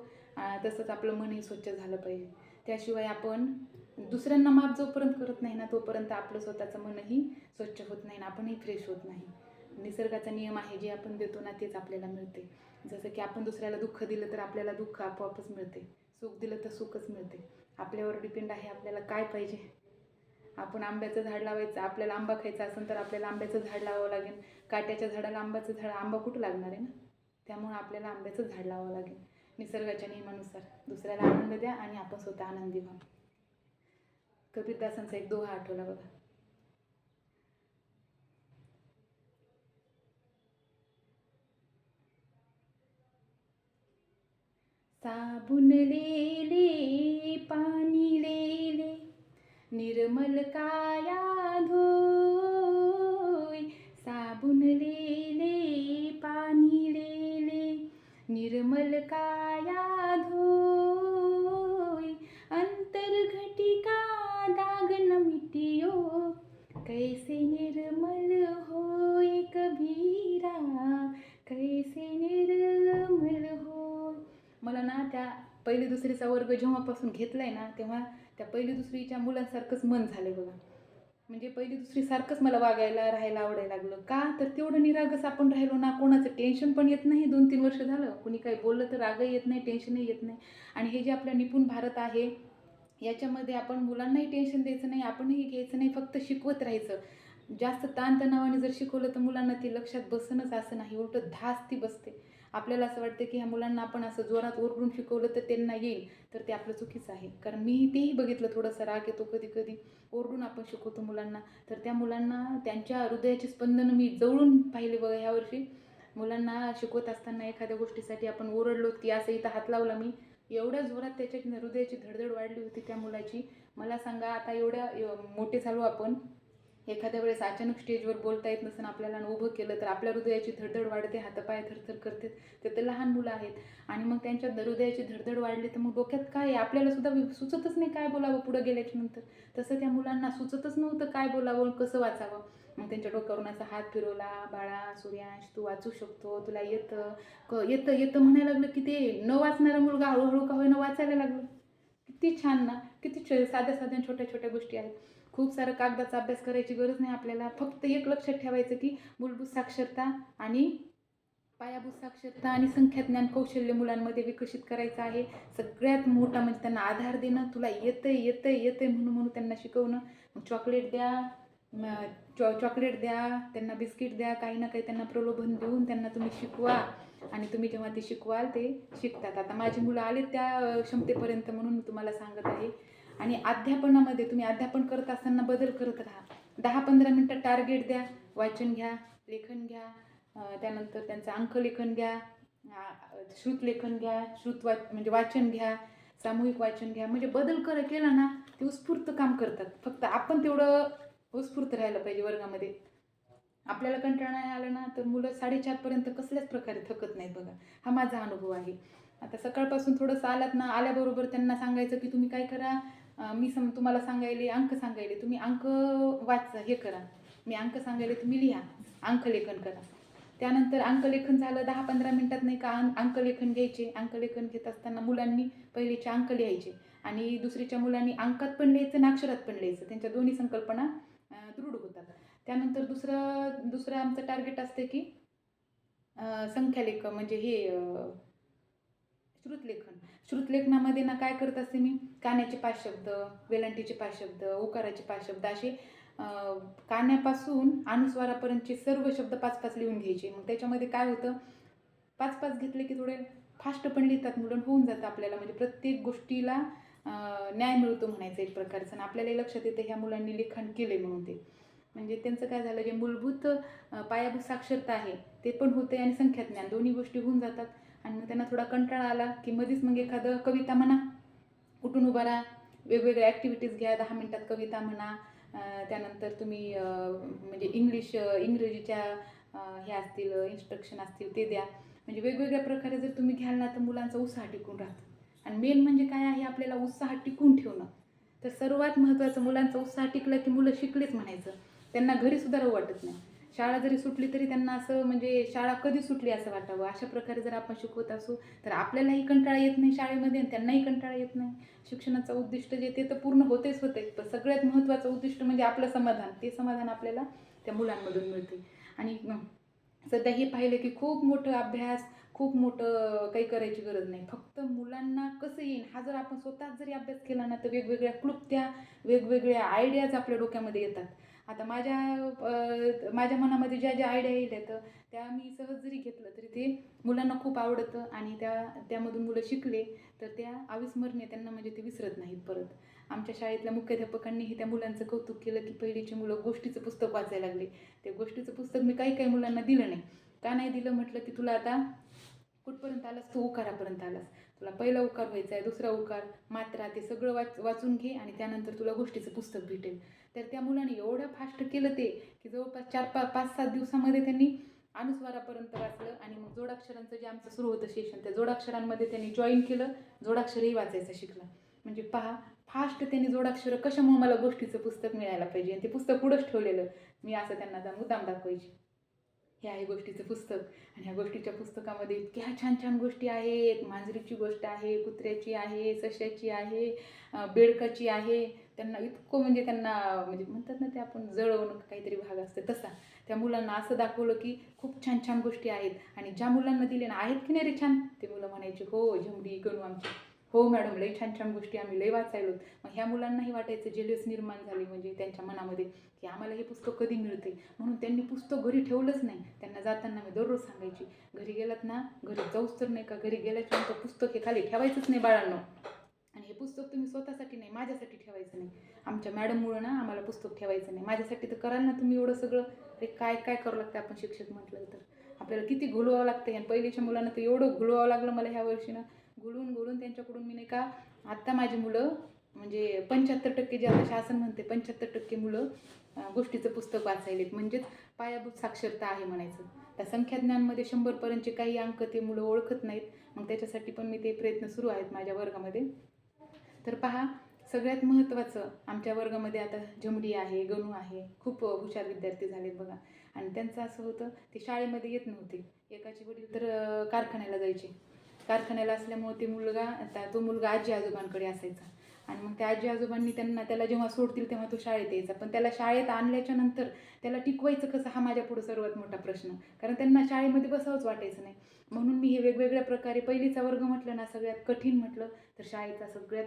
तसंच आपलं मनही स्वच्छ झालं पाहिजे. त्याशिवाय आपण दुसऱ्यांना माफ जोपर्यंत करत नाही ना तोपर्यंत आपलं स्वतःचं मनही स्वच्छ होत नाही ना आपणही फ्रेश होत नाही. निसर्गाचा नियम आहे, जे आपण देतो ना तेच आपल्याला मिळते. जसं की आपण दुसऱ्याला दुःख दिलं तर आपल्याला दुःख आपोआपच मिळते, सुख दिलं तर सुखच मिळते. आपल्यावर डिपेंड आहे आपल्याला काय पाहिजे. आपण आंब्याचं झाड लावायचं, आपल्याला आंबा खायचा असेल तर आपल्याला आंब्याचं झाड लावावं लागेल. काट्याच्या झाडाला आंबा कुठं लागणार आहे ना. त्यामुळे आपल्याला आंब्याचं झाड लावावं लागेल. निसर्गाच्या नियमानुसार दुसऱ्याला आनंद द्या आणि आपण स्वतः आनंदी व्हा. कबीरदासांचा एक दोहा आठवला बघा. साबुन ले ले पाणी ले ले, निर्मल काया धोय. साबुन ले ले पाणी ले ले, निर्मल काया धोय. अंतर्घटिका दाग न मिटियो, कैसे निर्मल होय कबीरा, कैसे निर्मल होय. मला ना त्या पहिली दुसरीचा वर्ग जेव्हापासून घेतलाय ना तेव्हा त्या पहिली दुसरीच्या मुलांसारखंच मन झालं बघा. म्हणजे पहिली दुसरी सारखंच मला वागायला राहायला आवडायला लागलं. का तर तेवढं निरागस आपण राहिलो ना, कोणाचं टेन्शन पण येत नाही. 2-3 वर्ष झालं कुणी काही बोललं तर रागही येत नाही, टेन्शनही येत नाही. आणि हे जे आपलं निपुण भारत आहे, याच्यामध्ये आपण मुलांनाही टेन्शन द्यायचं नाही, आपणही घ्यायचं नाही, फक्त शिकवत राहायचं. जास्त ताणतणावाने जर शिकवलं तर मुलांना ते लक्षात बसणंच असं नाही, उलटं धास ती बसते. आपल्याला असं वाटतं की ह्या मुलांना आपण असं जोरात ओरडून शिकवलं तर त्यांना येईल, तर ते आपलं चुकीचं आहे. कारण मी तेही बघितलं, थोडासा राग येतो कधी-कधी, ओरडून आपण शिकवतो मुलांना, तर त्या मुलांना त्यांच्या हृदयाची स्पंदनं मी जवळून पाहिले बघा ह्यावर्षी. मुलांना शिकवत असताना एखाद्या गोष्टीसाठी आपण ओरडलो की असं इथं हात लावला मी, एवढ्या जोरात त्याच्या हृदयाची धडधड वाढली होती त्या मुलाची. मला सांगा, आता एवढ्या मोठे झालो आपण, एखाद्या वेळेस अचानक स्टेजवर बोलता येत नसेल आपल्याला आणि उभं केलं तर आपल्या हृदयाची धडधड वाढते, हातापाय थरथर करते. ते तर लहान मुलं आहेत आणि मग त्यांच्या हृदयाची धडधड वाढली तर मग डोक्यात काय आहे, आपल्याला सुद्धा सुचतच नाही काय बोलावं पुढं गेल्याच्या नंतर. तसं त्या मुलांना सुचतच नव्हतं काय बोलावं, कसं वाचावं. मग त्यांच्या डोक्यावरून असा हात फिरवला, बाळा सूर्यांश तू वाचू शकतो, तुला येतं येतं येतं म्हणायला लागलं की ते न वाचणारा मुलगा हळूहळू का होईना वाचायला लागलं. किती छान ना, किती साध्या साध्या छोट्या छोट्या गोष्टी आहेत. खूप सारं कागदाचा अभ्यास करायची गरज नाही आपल्याला. फक्त एक लक्षात ठेवायचं की मूलभूत साक्षरता आणि पायाभूत साक्षरता आणि संख्याज्ञान कौशल्य मुलांमध्ये विकसित करायचं आहे. सगळ्यात मोठा म्हणजे त्यांना आधार देणं, तुला येतंय येतंय येतंय म्हणून म्हणून त्यांना शिकवणं. मग चॉकलेट द्या, चॉकलेट द्या, त्यांना बिस्किट द्या, काही ना काही त्यांना प्रलोभन देऊन त्यांना तुम्ही शिकवा. आणि तुम्ही जेव्हा ते शिकवाल ते शिकतात. आता माझी मुलं आले त्या क्षमतेपर्यंत म्हणून मी तुम्हाला सांगत आहे. आणि अध्यापनामध्ये तुम्ही अध्यापन करत असताना बदल करत राहा. 10-15 मिनटं टार्गेट द्या, वाचन घ्या, लेखन घ्या, त्यानंतर त्यांचं अंकलेखन घ्या, श्रुतलेखन घ्या, म्हणजे वाचन घ्या, सामूहिक वाचन घ्या. म्हणजे बदल केला ना ते उत्स्फूर्त काम करतात. फक्त आपण तेवढं उत्स्फूर्त राहायला पाहिजे वर्गामध्ये. आपल्याला कंटाळा नाही आला ना तर मुलं 4:30 पर्यंत कसल्याच प्रकारे थकत नाहीत बघा. हा माझा अनुभव आहे. आता सकाळपासून थोडंसं आलात ना, आल्याबरोबर त्यांना सांगायचं की तुम्ही काय करा, मी तुम्हाला सांगायले अंक सांगायले, तुम्ही अंक वाचा, हे करा. मी अंक सांगायले तुम्ही लिहा, अंकलेखन करा. त्यानंतर अंकलेखन झालं 10-15 मिनिटात नाही का अंकलेखन घ्यायचे. अंकलेखन घेत असताना मुलांनी पहिलीचे अंक लिहायचे आणि दुसरीच्या मुलांनी अंकात पण लिहायचं आणि अक्षरात पण लिहायचं. त्यांच्या दोन्ही संकल्पना दृढ होतात. त्यानंतर दुसरं आमचं टार्गेट असते की संख्यालेखन म्हणजे हे श्रुतलेखन. श्रुतलेखनामध्ये ना काय करत असते मी, कान्याचे 5 शब्द, वेलांटीचे 5 शब्द, उकाराचे 5 शब्द, असे कान्यापासून अनुस्वारापर्यंतचे सर्व शब्द 5-5 लिहून घ्यायचे. मग त्याच्यामध्ये काय होतं, 5-5 घेतले की थोडे फास्ट पण लिहितात मुलं, होऊन जातं आपल्याला. म्हणजे प्रत्येक गोष्टीला न्याय मिळतो म्हणायचं एक प्रकारचं. आणि आपल्यालाही लक्षात येतं ह्या मुलांनी लिखाण केले म्हणून. ते म्हणजे त्यांचं काय झालं, जे मूलभूत पायाभूत साक्षरता आहे ते पण होते आणि संख्याज्ञान दोन्ही गोष्टी होऊन जातात. आणि मग त्यांना थोडा कंटाळा आला की मध्येच मग एखादं कविता म्हणा, उठून उभा राहा, वेगवेगळ्या ॲक्टिव्हिटीज घ्या, 10 मिनिटात कविता म्हणा. त्यानंतर तुम्ही म्हणजे इंग्रजीच्या हे असतील इन्स्ट्रक्शन असतील ते द्या. म्हणजे वेगवेगळ्या प्रकारे जर तुम्ही घ्याल ना तर मुलांचा उत्साह टिकून राहतो. आणि मेन म्हणजे काय आहे, आपल्याला उत्साह टिकून ठेवणं. तर सर्वात महत्त्वाचं, मुलांचा उत्साह टिकला की मुलं शिकलेच म्हणायचं. त्यांना घरी सुद्धा राहू वाटत नाही. शाळा जरी सुटली तरी त्यांना असं म्हणजे शाळा कधी सुटली असं वाटावं. अशा प्रकारे जर आपण शिकवत असू तर आपल्यालाही कंटाळा येत नाही शाळेमध्ये आणि त्यांनाही कंटाळा येत नाही. शिक्षणाचं उद्दिष्ट जे ते तर पूर्ण होतेच होते, पण सगळ्यात महत्त्वाचं उद्दिष्ट म्हणजे आपलं समाधान. ते समाधान आपल्याला त्या मुलांमधून मिळते. आणि सध्या हे पाहिलं की खूप मोठं अभ्यास, खूप मोठं काही करायची गरज नाही. फक्त मुलांना कसं येईल हा जर आपण स्वतःच जरी अभ्यास केला ना तर वेगवेगळ्या क्लुप्त्या, वेगवेगळ्या आयडियाज आपल्या डोक्यामध्ये येतात. आता माझ्या मनामध्ये ज्या ज्या आयडिया येतात त्या मी सहज जरी घेतलं तरी ते मुलांना खूप आवडतं. आणि त्यामधून मुलं शिकले तर त्या अविस्मरणीय, त्यांना म्हणजे ते विसरत नाहीत परत. आमच्या शाळेतल्या मुख्याध्यापकांनीही त्या मुलांचं कौतुक केलं की पहिलीची मुलं गोष्टीचं पुस्तक वाचायला लागले. ते गोष्टीचं पुस्तक मी काही मुलांना दिलं नाही. का नाही दिलं म्हटलं की तुला आता कुठपर्यंत आलास, तू उकारापर्यंत आलास, तुला पहिला उकार व्हायचा आहे, दुसरा उकार, मात्रा, ते सगळं वाचून घे आणि त्यानंतर तुला गोष्टीचं पुस्तक भेटेल. तर त्या मुलांनी एवढं फास्ट केलं ते की जवळपास 5-7 दिवसामध्ये त्यांनी अनुस्वारापर्यंत वाचलं. आणि मग जोडाक्षरांचं जे आमचं सुरू होतं सेशन, त्या जोडाक्षरांमध्ये त्यांनी जॉईन केलं, जोडाक्षरही वाचायचं शिकला. म्हणजे पहा, फास्ट त्यांनी जोडाक्षरं कशामुळे मला गोष्टीचं पुस्तक मिळायला पाहिजे आणि ते पुस्तक पुढंच ठेवलेलं मी, असं त्यांना मुद्दाम दाखवायची. हे आहे गोष्टीचं पुस्तक. आणि ह्या गोष्टीच्या पुस्तकामध्ये इतक्या छान छान गोष्टी आहेत. मांजरीची गोष्ट आहे, कुत्र्याची आहे, सश्याची आहे, बेडकाची आहे. त्यांना इतकं म्हणजे त्यांना म्हणजे म्हणतात ना ते आपण जळवणं काहीतरी भाग असते तसा त्या मुलांना असं दाखवलं की खूप छान छान गोष्टी आहेत आणि ज्या मुलांना दिले ना आहेत की नाही रे छान ते मुलं म्हणायचे हो झमडी गणू आमची हो मॅडम लई छान छान गोष्टी आम्ही लई वाचायलो. मग ह्या मुलांनाही वाटायचं जेलियस निर्माण झाली म्हणजे त्यांच्या मनामध्ये की आम्हाला हे पुस्तक कधी मिळते म्हणून त्यांनी पुस्तक घरी ठेवलंच नाही. त्यांना जाताना मी दररोज सांगायची घरी गेलात ना घरी जाऊच तर नाही का घरी गेल्याच्यानंतर पुस्तक हे खाली ठेवायचंच नाही बाळांनो आणि हे पुस्तक तुम्ही स्वतःसाठी नाही माझ्यासाठी ठेवायचं नाही. आमच्या मॅडममुळं ना आम्हाला पुस्तक ठेवायचं नाही माझ्यासाठी तर कराल ना तुम्ही एवढं सगळं. ते काय काय करावं लागतं आपण शिक्षक म्हटलं तर आपल्याला किती घुलवावं लागतं आणि पहिलीच्या मुलांना तर एवढं घुलवावं लागलं मला ह्या वर्षी ना घुलून त्यांच्याकडून मी नाही का आत्ता माझी मुलं म्हणजे 75% जे आता शासन म्हणते 75% मुलं गोष्टीचं पुस्तक वाचायलेत म्हणजेच पायाभूत साक्षरता आहे म्हणायचं. त्या संख्याज्ञानमध्ये 100पर्यंतचे काही अंक ते मुलं ओळखत नाहीत मग त्याच्यासाठी पण मी ते प्रयत्न सुरू आहेत माझ्या वर्गामध्ये. तर पहा सगळ्यात महत्त्वाचं आमच्या वर्गामध्ये आता झमडी आहे गणू आहे खूप हुशार विद्यार्थी झालेत बघा आणि त्यांचं असं होतं ते शाळेमध्ये येत नव्हते. एकाचे वडील तर कारखान्याला जायचे कारखान्याला असल्यामुळे ते मुलगा तो मुलगा आजी आजोबांकडे असायचा आणि मग त्या आजी आजोबांनी त्याला जेव्हा सोडतील तेव्हा तो शाळेत यायचा. पण त्याला शाळेत आणल्याच्या नंतर त्याला टिकवायचं कसं हा माझ्या पुढे सर्वात मोठा प्रश्न कारण त्यांना शाळेमध्ये बसावंच वाटायचं नाही. म्हणून मी हे वेगवेगळ्या प्रकारे पहिलीचा वर्ग म्हटलं ना सगळ्यात कठीण म्हटलं तर शाळेचा सगळ्यात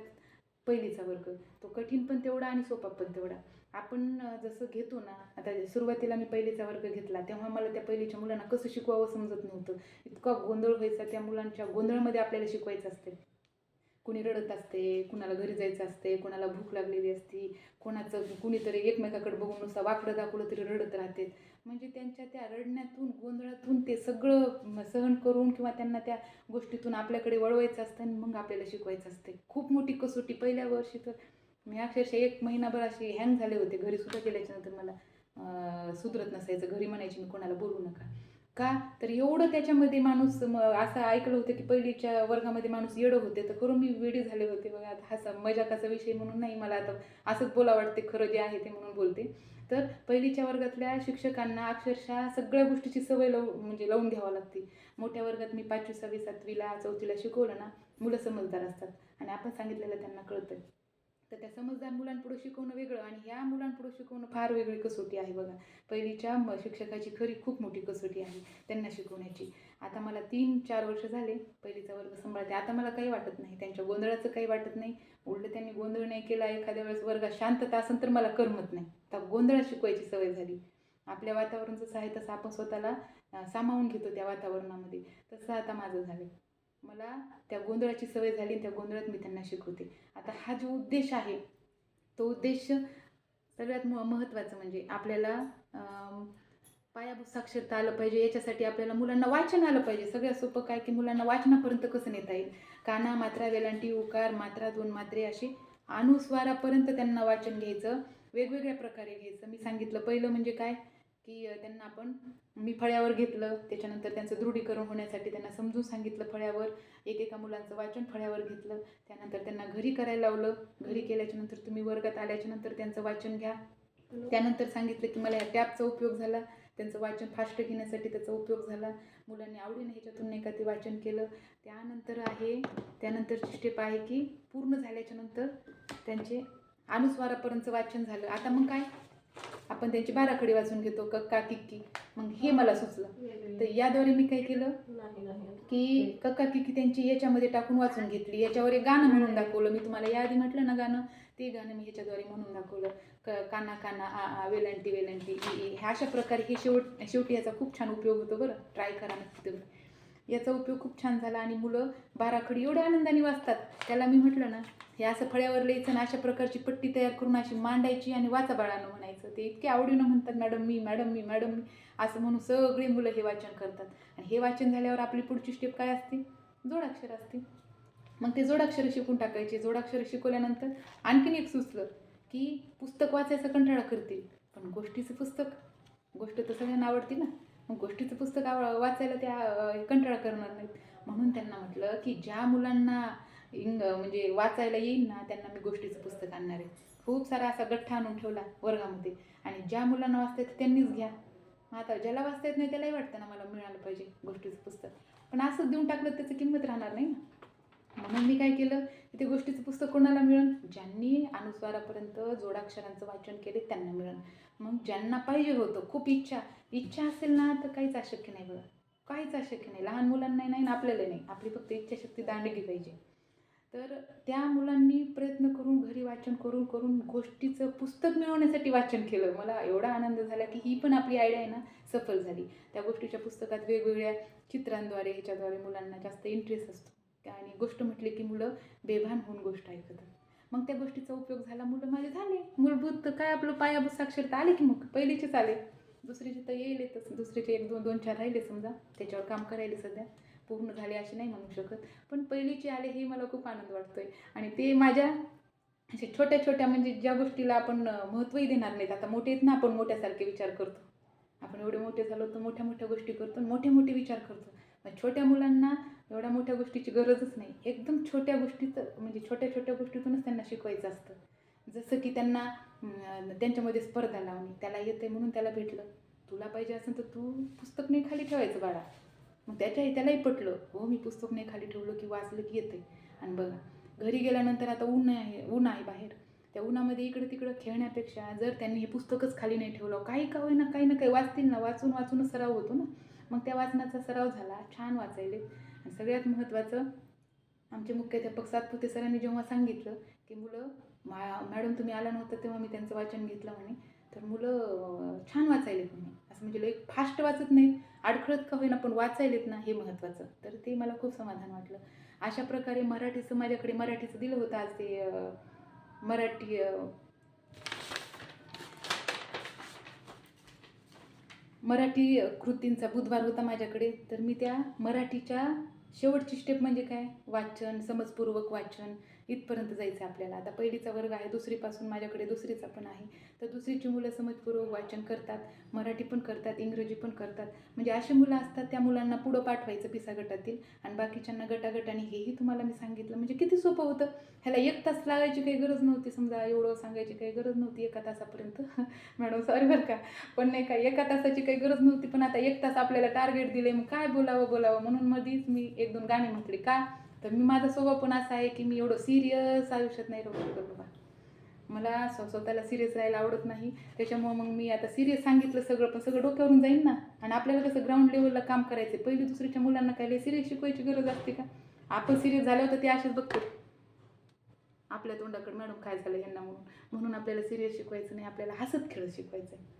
पहिलीचा वर्ग तो कठीण पण तेवढा आणि सोपा पण तेवढा. आपण जसं घेतो ना आता सुरुवातीला मी पहिलीचा वर्ग घेतला तेव्हा मला त्या पहिलीच्या मुलांना कसं शिकवावं समजत नव्हतं. इतका गोंधळ व्हायचा त्या मुलांच्या गोंधळामध्ये आपल्याला शिकवायचं असते. कुणी रडत असते कुणाला घरी जायचं असते कुणाला भूक लागलेली असती कोणाचं कुणीतरी एकमेकाकडे बघून नुसतं वाकडं दाखवलं तरी रडत राहते. म्हणजे त्यांच्या त्या रडण्यातून गोंधळातून ते सगळं सहन करून किंवा त्यांना त्या गोष्टीतून आपल्याकडे वळवायचं असतं आणि मग आपल्याला शिकवायचं असते. खूप मोठी कसोटी पहिल्या वर्षी तर मी अक्षरशः 1 महिनाभर असे हँग झाले होते. घरीसुद्धा गेल्याच्यानंतर मला सुधरत नसायचं. घरी म्हणायची मी कोणाला बोलू नका का तर एवढं त्याच्यामध्ये माणूस असं ऐकलं होतं की पहिलीच्या वर्गामध्ये माणूस येडं होते तर खरं मी वेडी झाले होते बघा. आता हा मजाकाचा विषय म्हणून नाही मला आता असंच बोला वाटते खरं जे आहे ते म्हणून बोलते. तर पहिलीच्या वर्गातल्या शिक्षकांना अक्षरशः सगळ्या गोष्टीची सवय म्हणजे लावून घ्यावं लागते. मोठ्या वर्गात मी 5वी 6वी 7वीला 4थीला शिकवलं ना मुलं समजदार असतात आणि आपण सांगितलेलं त्यांना कळतं. तर त्या समजदार मुलांपुढं शिकवणं वेगळं आणि ह्या मुलांपुढं शिकवणं फार वेगळी कसोटी आहे बघा. पहिलीच्या शिक्षकाची खरी खूप मोठी कसोटी आहे त्यांना शिकवण्याची. आता मला 3-4 वर्ष झाले पहिलीचा वर्ग सांभाळते. आता मला काही वाटत नाही त्यांच्या गोंधळाचं काही वाटत नाही. उलटं त्यांनी गोंधळ नाही केला एखाद्या वेळेस वर्गात शांतता असेल तर मला करमत नाही. आता गोंधळात शिकवायची सवय झाली. आपल्या वातावरण जसं आहे तसं आपण स्वतःला सामावून घेतो त्या वातावरणामध्ये तसं आता माझं झालं. मला त्या गोंधळाची सवय झाली त्या गोंधळात मी त्यांना शिकवते. आता हा जो उद्देश आहे तो उद्देश सगळ्यात महत्त्वाचं म्हणजे आपल्याला पायाभूत साक्षरता आलं पाहिजे. याच्यासाठी आपल्याला मुलांना वाचन आलं पाहिजे. सगळ्यात सोपं काय की मुलांना वाचनापर्यंत कसं नेता येईल. काना मात्रा वेलांटी उकार मात्रा 2 मात्रे अशी अनुस्वारापर्यंत त्यांना वाचन घ्यायचं. वेगवेगळ्या प्रकारे घ्यायचं. मी सांगितलं पहिलं म्हणजे काय की त्यांना मी फळ्यावर घेतलं त्याच्यानंतर त्यांचं दृढीकरण होण्यासाठी त्यांना समजून सांगितलं फळ्यावर एकेका मुलांचं वाचन फळ्यावर घेतलं. त्यानंतर त्यांना घरी करायला लावलं. घरी केल्याच्यानंतर तुम्ही वर्गात आल्याच्यानंतर त्यांचं वाचन घ्या. त्यानंतर सांगितलं की मला या टॅबचा उपयोग झाला. त्यांचं वाचन फास्ट घेण्यासाठी त्याचा उपयोग झाला. मुलांनी आवडीने ह्याच्यातून नाही का ते वाचन केलं. त्यानंतरची स्टेप आहे की पूर्ण झाल्याच्यानंतर त्यांचे अनुस्वारापर्यंतचं वाचन झालं. आता मग काय आपण त्यांची बाराखडी वाचून घेतो कक्का किक्की. मग हे मला सुचलं तर याद्वारे मी काय केलं की कक्का किक्की त्यांची याच्यामध्ये टाकून वाचून घेतली. याच्यावर एक गाणं म्हणून दाखवलं. मी तुम्हाला याआधी म्हटलं ना गाणं ते गाणं मी ह्याच्याद्वारे म्हणून दाखवलं. काना काना आ आ वेलंटी वेलंटी ई ह्या अशा प्रकारे हे शेवटी याचा खूप छान उपयोग होतो बरं. ट्राय करा नक्की तुम्ही. याचा उपयोग खूप छान झाला आणि मुलं बाराखडी एवढ्या आनंदाने वाचतात. त्याला मी म्हटलं ना हे असं फळ्यावर लिहायचं आणि अशा प्रकारची पट्टी तयार करून अशी मांडायची आणि वाचा बाळानं म्हणायचं. ते इतके आवडीनं म्हणतात मॅडम मी मॅडम मी मॅडम मी असं म्हणून सगळी मुलं हे वाचन करतात. आणि हे वाचन झाल्यावर आपली पुढची स्टेप काय असते जोडाक्षर असते. मग ते जोडाक्षर शिकून टाकायचे. जोडाक्षर शिकवल्यानंतर आणखीन एक सुचलं की पुस्तक वाचायचा कंटाळा करतील पण गोष्टीचं पुस्तक गोष्ट तर सगळ्यांना आवडते ना. मग गोष्टीचं पुस्तक वाचायला त्या कंटाळा करणार नाहीत. म्हणून त्यांना म्हटलं की ज्या मुलांना म्हणजे वाचायला येईल ना त्यांना मी गोष्टीचं पुस्तक आणणार आहे. खूप सारा असा गठ्ठा आणून ठेवला वर्गामध्ये आणि ज्या मुलांना वाचता येतं त्यांनीच घ्या. आता ज्याला वाचता येत नाही त्यालाही वाटतं ना मला मिळालं पाहिजे गोष्टीचं पुस्तक पण असंच देऊन टाकलं त्याचं किंमत राहणार नाही ना. म्हणून मी काय केलं ते गोष्टीचं पुस्तक कोणाला मिळेल? ज्यांनी अनुस्वारापर्यंत जोडाक्षरांचं वाचन केले त्यांना मिळेल. मग ज्यांना पाहिजे होतं, खूप इच्छा असेल ना, तर काहीच अशक्य नाही बघा, काहीच अशक्य नाही. लहान मुलांना नाही ना आपल्याला नाही, आपली फक्त इच्छाशक्ती दांडगी पाहिजे. तर त्या मुलांनी प्रयत्न करून घरी वाचन करून करून गोष्टीचं पुस्तक मिळवण्यासाठी वाचन केलं. मला एवढा आनंद झाला की ही पण आपली आयडिया आहे ना सफल झाली. त्या गोष्टीच्या पुस्तकात वेगवेगळ्या चित्रांद्वारे ह्याच्याद्वारे मुलांना जास्त इंटरेस्ट असतो आणि गोष्ट म्हटली की मुलं बेभान होऊन गोष्ट ऐकतात. मग त्या गोष्टीचा उपयोग झाला, मुलं माझे झाले मूलभूत काय आपलं पायाभूत साक्षरता आले की मग पहिलीचेच आले, दुसरीचे तर येईलच, दुसरीचे 1 2 2 4 राहिले समजा, त्याच्यावर काम करायला सध्या पूर्ण झाले असे नाही म्हणू शकत, पण पहिलीचे आले हे मला खूप आनंद वाटतोय. आणि ते माझ्या अशा छोट्या छोट्या म्हणजे ज्या गोष्टीला आपण महत्त्वही देणार नाहीत, आता मोठे आहेत ना, आपण मोठ्यासारखे विचार करतो, आपण एवढे मोठे झालो तर मोठ्या मोठ्या गोष्टी करतो, मोठे मोठे विचार करतो. मग छोट्या मुलांना एवढ्या मोठ्या गोष्टीची गरजच नाही, एकदम छोट्या गोष्टीत म्हणजे छोट्या छोट्या गोष्टीतूनच त्यांना शिकवायचं असतं. जसं की त्यांना त्यांच्यामध्ये स्पर्धा लावणे, त्याला येते म्हणून त्याला भेटलं, तुला पाहिजे असेल तर तू पुस्तक नाही खाली ठेवायचं बाळा. मग त्यालाही पटलं, हो मी पुस्तक नाही खाली ठेवलं की वाचलं की येते. आणि बघा घरी गेल्यानंतर आता ऊन आहे बाहेर, त्या उन्हामध्ये इकडं तिकडं खेळण्यापेक्षा जर त्यांनी हे पुस्तकच खाली नाही ठेवलं, काही का होईना काही ना काही वाचतील ना, वाचून वाचूनच सराव होतो ना. मग त्या वाचनाचा सराव झाला, छान वाचायले. आणि सगळ्यात महत्त्वाचं, आमचे मुख्याध्यापक सातपुते सरांनी जेव्हा सांगितलं की मुलं मॅडम तुम्ही आला नव्हता तेव्हा मी त्यांचं वाचन घेतलं म्हणे, तर मुलं छान वाचायलेत म्हणे, असं म्हणजे लई फास्ट वाचत नाहीत, अडखळत का होईना पण वाचायलेत ना, हे महत्त्वाचं. तर ते मला खूप समाधान वाटलं. अशा प्रकारे मराठीचं माझ्याकडे मराठीचं दिलं होतं आज ते मराठी कृतींचा बुधवार होता माझ्याकडे. तर मी त्या मराठीच्या शेवटची स्टेप म्हणजे काय, वाचन, समजपूर्वक वाचन इथपर्यंत जायचं आहे आपल्याला. आता पहिलीचा वर्ग आहे, दुसरीपासून माझ्याकडे दुसरीचा पण आहे. तर दुसरीची मुलं समजपूर्वक वाचन करतात, मराठी पण करतात, इंग्रजी पण करतात. म्हणजे अशी मुलं असतात, त्या मुलांना पुढं पाठवायचं पिसा गटातील आणि बाकीच्यांना गटागटाने. हेही तुम्हाला मी सांगितलं म्हणजे किती सोपं होतं. ह्याला 1 तास लागायची काही गरज नव्हती, समजा एवढं सांगायची काही गरज नव्हती 1 तासापर्यंत. मॅडम सॉरी बरं का, पण नाही का 1 तासाची काही गरज नव्हती, पण आता 1 तास आपल्याला टार्गेट दिले, मग काय बोलावं म्हणून मध्येच मी 1 2 गाणी म्हटली. का तर मी माझा स्वभाव पण असा आहे की मी एवढं सिरियस आयुष्यात नाही राहू शकत बाबा, मला स्वतःला सिरियस राहायला आवडत नाही. त्याच्यामुळं मग मी आता सिरियस सांगितलं सगळं, पण सगळं डोक्यावरून जाईल ना. आणि आपल्याला कसं ग्राउंड लेवलला काम करायचं, पहिली दुसरीच्या मुलांना काय सिरियस शिकवायची गरज असते का? आपण सिरियस झाल्यावर तर ते असेच बघतो आपल्या तोंडाकडे, मॅडम काय झालं यांना म्हणून आपल्याला सिरियस शिकवायचं नाही, आपल्याला हसत खेळत शिकवायचं आहे.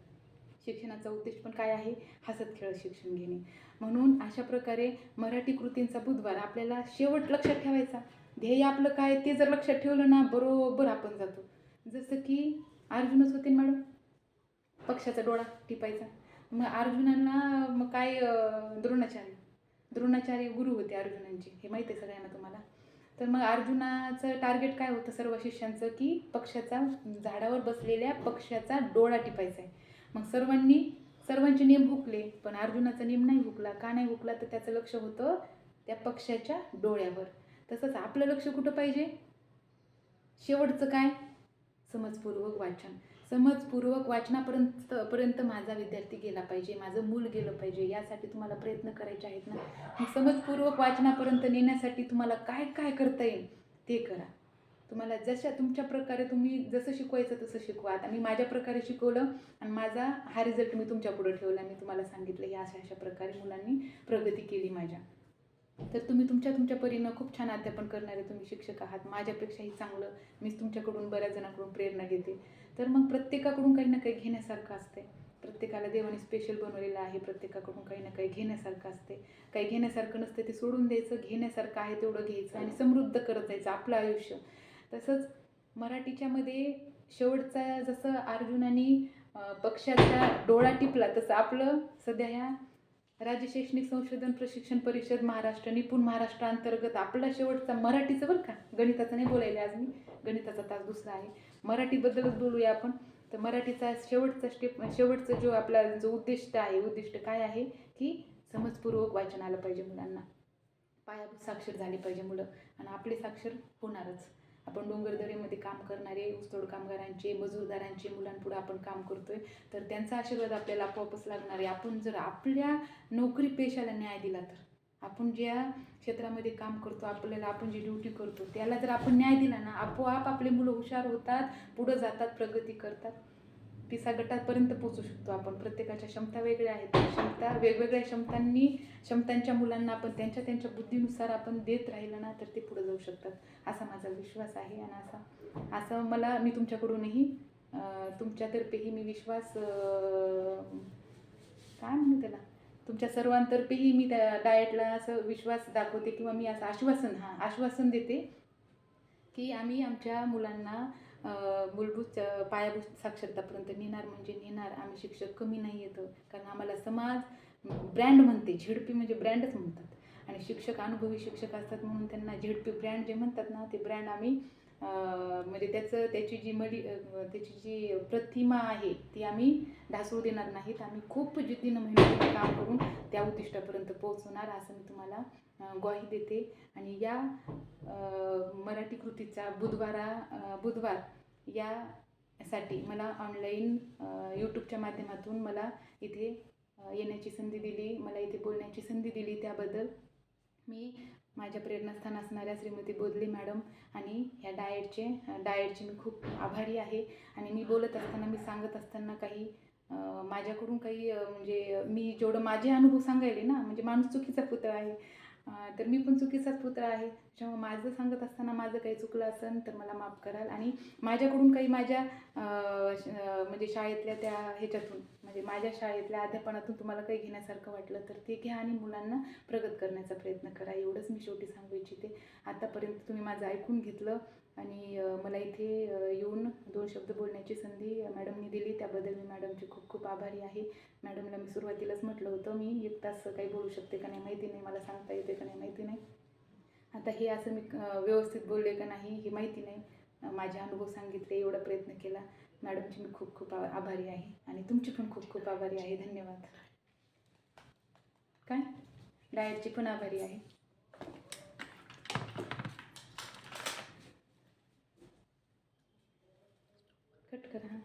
शिक्षणाचा उद्देश पण काय आहे, हसत खेळत शिक्षण घेणे. म्हणून अशा प्रकारे मराठी कृतींचा बुधवार आपल्याला शेवट लक्षात ठेवायचा. ध्येय आपलं काय ते जर लक्षात ठेवलं ना, बरोबर आपण जातो. जसं की अर्जुनच होते मॅडम, पक्षाचा डोळा टिपायचा. मग अर्जुनांना मग काय द्रोणाचार्य गुरु होते अर्जुनांचे, हे माहिती आहे सगळ्यांना तुम्हाला. तर मग अर्जुनाचं टार्गेट काय होतं सर्व शिष्यांचं, की पक्षाचा झाडावर बसलेल्या पक्षाचा डोळा टिपायचा आहे. मग सर्वांचे नियम हुकले, पण अर्जुनाचा नियम नाही हुकला. का नाही हुकला तर त्याचं लक्ष होतं त्या पक्षाच्या डोळ्यावर. तसंच आपलं लक्ष कुठं पाहिजे, शेवटचं काय, समजपूर्वक वाचन. समजपूर्वक वाचनापर्यंत माझा विद्यार्थी गेला पाहिजे, माझं मूल गेलं पाहिजे, यासाठी तुम्हाला प्रयत्न करायचे आहेत ना. मग समजपूर्वक वाचनापर्यंत नेण्यासाठी तुम्हाला काय काय करता येईल ते करा. तुम्हाला जशा तुमच्या प्रकारे तुम्ही जसं शिकवायचं तसं शिकवा. आता मी माझ्या प्रकारे शिकवलं आणि माझा हा रिझल्ट मी तुमच्या पुढे ठेवला. मी तुम्हाला सांगितलं की अशा प्रकारे मुलांनी प्रगती केली माझ्या. तर तुम्ही तुमच्या परीनं खूप छान अध्यापन करणारे तुम्ही शिक्षक आहात, माझ्यापेक्षाही चांगलं. मीच तुमच्याकडून बऱ्याच जणांकडून प्रेरणा घेते. तर मग प्रत्येकाकडून काही ना काही घेण्यासारखं असते. प्रत्येकाला देवाने स्पेशल बनवलेलं आहे, प्रत्येकाकडून काही ना काही घेण्यासारखं असते. काही घेण्यासारखं नसते ते सोडून द्यायचं, घेण्यासारखं आहे तेवढं घ्यायचं आणि समृद्ध करत जायचं आपलं आयुष्य. तसंच मराठीच्यामध्ये शेवटचा जसं अर्जुनाने पक्षाचा डोळा टिपला, तसं आपलं सध्या ह्या राज्य शैक्षणिक संशोधन प्रशिक्षण परिषद महाराष्ट्र, निपुण महाराष्ट्र अंतर्गत आपला शेवटचा मराठीचं बरं का, गणिताचं नाही बोलायला आज मी, गणिताचा तास दुसरा आहे, मराठीबद्दलच बोलूया आपण. तर मराठीचा शेवटचा जो आपला जो उद्दिष्ट काय आहे की समजपूर्वक वाचन आलं पाहिजे मुलांना, पायाभूत साक्षर झाली पाहिजे मुलं. आणि आपले साक्षर होणारच. आपण डोंगरदऱ्यामध्ये काम करणारे ऊसतोड कामगारांचे, मजूरदारांचे मुलांपुढे आपण काम करतोय, तर त्यांचा आशीर्वाद आपल्याला आपोआपच लागणार आहे. आपण जर आपल्या नोकरी पेशाला न्याय दिला तर आपण ज्या क्षेत्रामध्ये काम करतो, आपल्याला आपण जी ड्युटी करतो त्याला जर आपण न्याय दिला ना, आपोआप आपले मुलं हुशार होतात, पुढं जातात, प्रगती करतात. पिसा गटापर्यंत पोचू शकतो आपण. प्रत्येकाच्या क्षमता वेगळ्या आहेत. वेगवेगळ्या क्षमतांच्या मुलांना आपण त्यांच्या बुद्धीनुसार आपण देत राहिलं ना, तर ते पुढे जाऊ शकतात, असा माझा विश्वास आहे. आणि असं मी तुमच्याकडूनही तुमच्यातर्फेही मी विश्वास काय म्हणू त्याला, तुमच्या सर्वांतर्फेही मी त्या डाएटला असं विश्वास दाखवते, किंवा मी असं आश्वासन देते की आम्ही आमच्या मुलांना मूलभूत पायाभूत साक्षरतापर्यंत नेणार म्हणजे नेणार. आम्ही शिक्षक कमी नाही येतं, कारण आम्हाला समाज ब्रँड म्हणते, झेडपी म्हणजे ब्रँडच म्हणतात. आणि शिक्षक अनुभवी शिक्षक असतात म्हणून त्यांना झेडपी ब्रँड जे म्हणतात ना, ते ब्रँड आम्ही म्हणजे त्याची जी प्रतिमा आहे ती आम्ही ढासळू देणार नाहीत. आम्ही खूप जिद्दीनं मेहनतीने काम करून त्या उद्दिष्टापर्यंत पोहोचवणार, असं मी तुम्हाला ग्वाही देते. आणि या मराठी कृतीचा बुधवार यासाठी मला ऑनलाईन यूट्यूबच्या माध्यमातून मला इथे येण्याची संधी दिली, मला इथे बोलण्याची संधी दिली, त्याबद्दल मी माझ्या प्रेरणास्थान असणाऱ्या श्रीमती बोधले मॅडम आणि ह्या डाएटचे मी खूप आभारी आहे. आणि मी बोलत असताना, मी सांगत असताना काही माझ्याकडून काही म्हणजे मी जेवढं माझे अनुभव सांगायले ना, म्हणजे माणूस चुकीचा पुतळा आहे, तर मी पण चुकीचाच पुतळा आहे. त्याच्यामुळे माझं सांगत असताना माझं काही चुकलं असेल तर मला माफ कराल. आणि माझ्याकडून काही माझ्या म्हणजे शाळेतल्या त्या ह्याच्यातून, म्हणजे माझ्या शाळेतल्या अध्यापनातून तुम्हाला काही घेण्यासारखं वाटलं तर ते घ्या आणि मुलांना प्रगत करण्याचा प्रयत्न करा, एवढंच मी शेवटी सांगू इच्छिते. आतापर्यंत तुम्ही माझं ऐकून घेतलं आणि मला इथे येऊन 2 शब्द बोलण्याची संधी मॅडमनी दिली, त्याबद्दल मी मॅडमची खूप खूप आभारी आहे. मॅडमला मी सुरुवातीलाच म्हटलं होतं, मी 1 तास काही बोलू शकते का नाही माहिती नाही, मला सांगता येते का नाही माहिती नाही. आता हे असं मी व्यवस्थित बोलले का नाही हे माहिती नाही. माझे अनुभव सांगितले, एवढा प्रयत्न केला. मॅडमची मी खूप खूप आभारी आहे आणि तुमची पण खूप खूप आभारी आहे. धन्यवाद. काय डाएटची पण आभारी आहे. कट करा.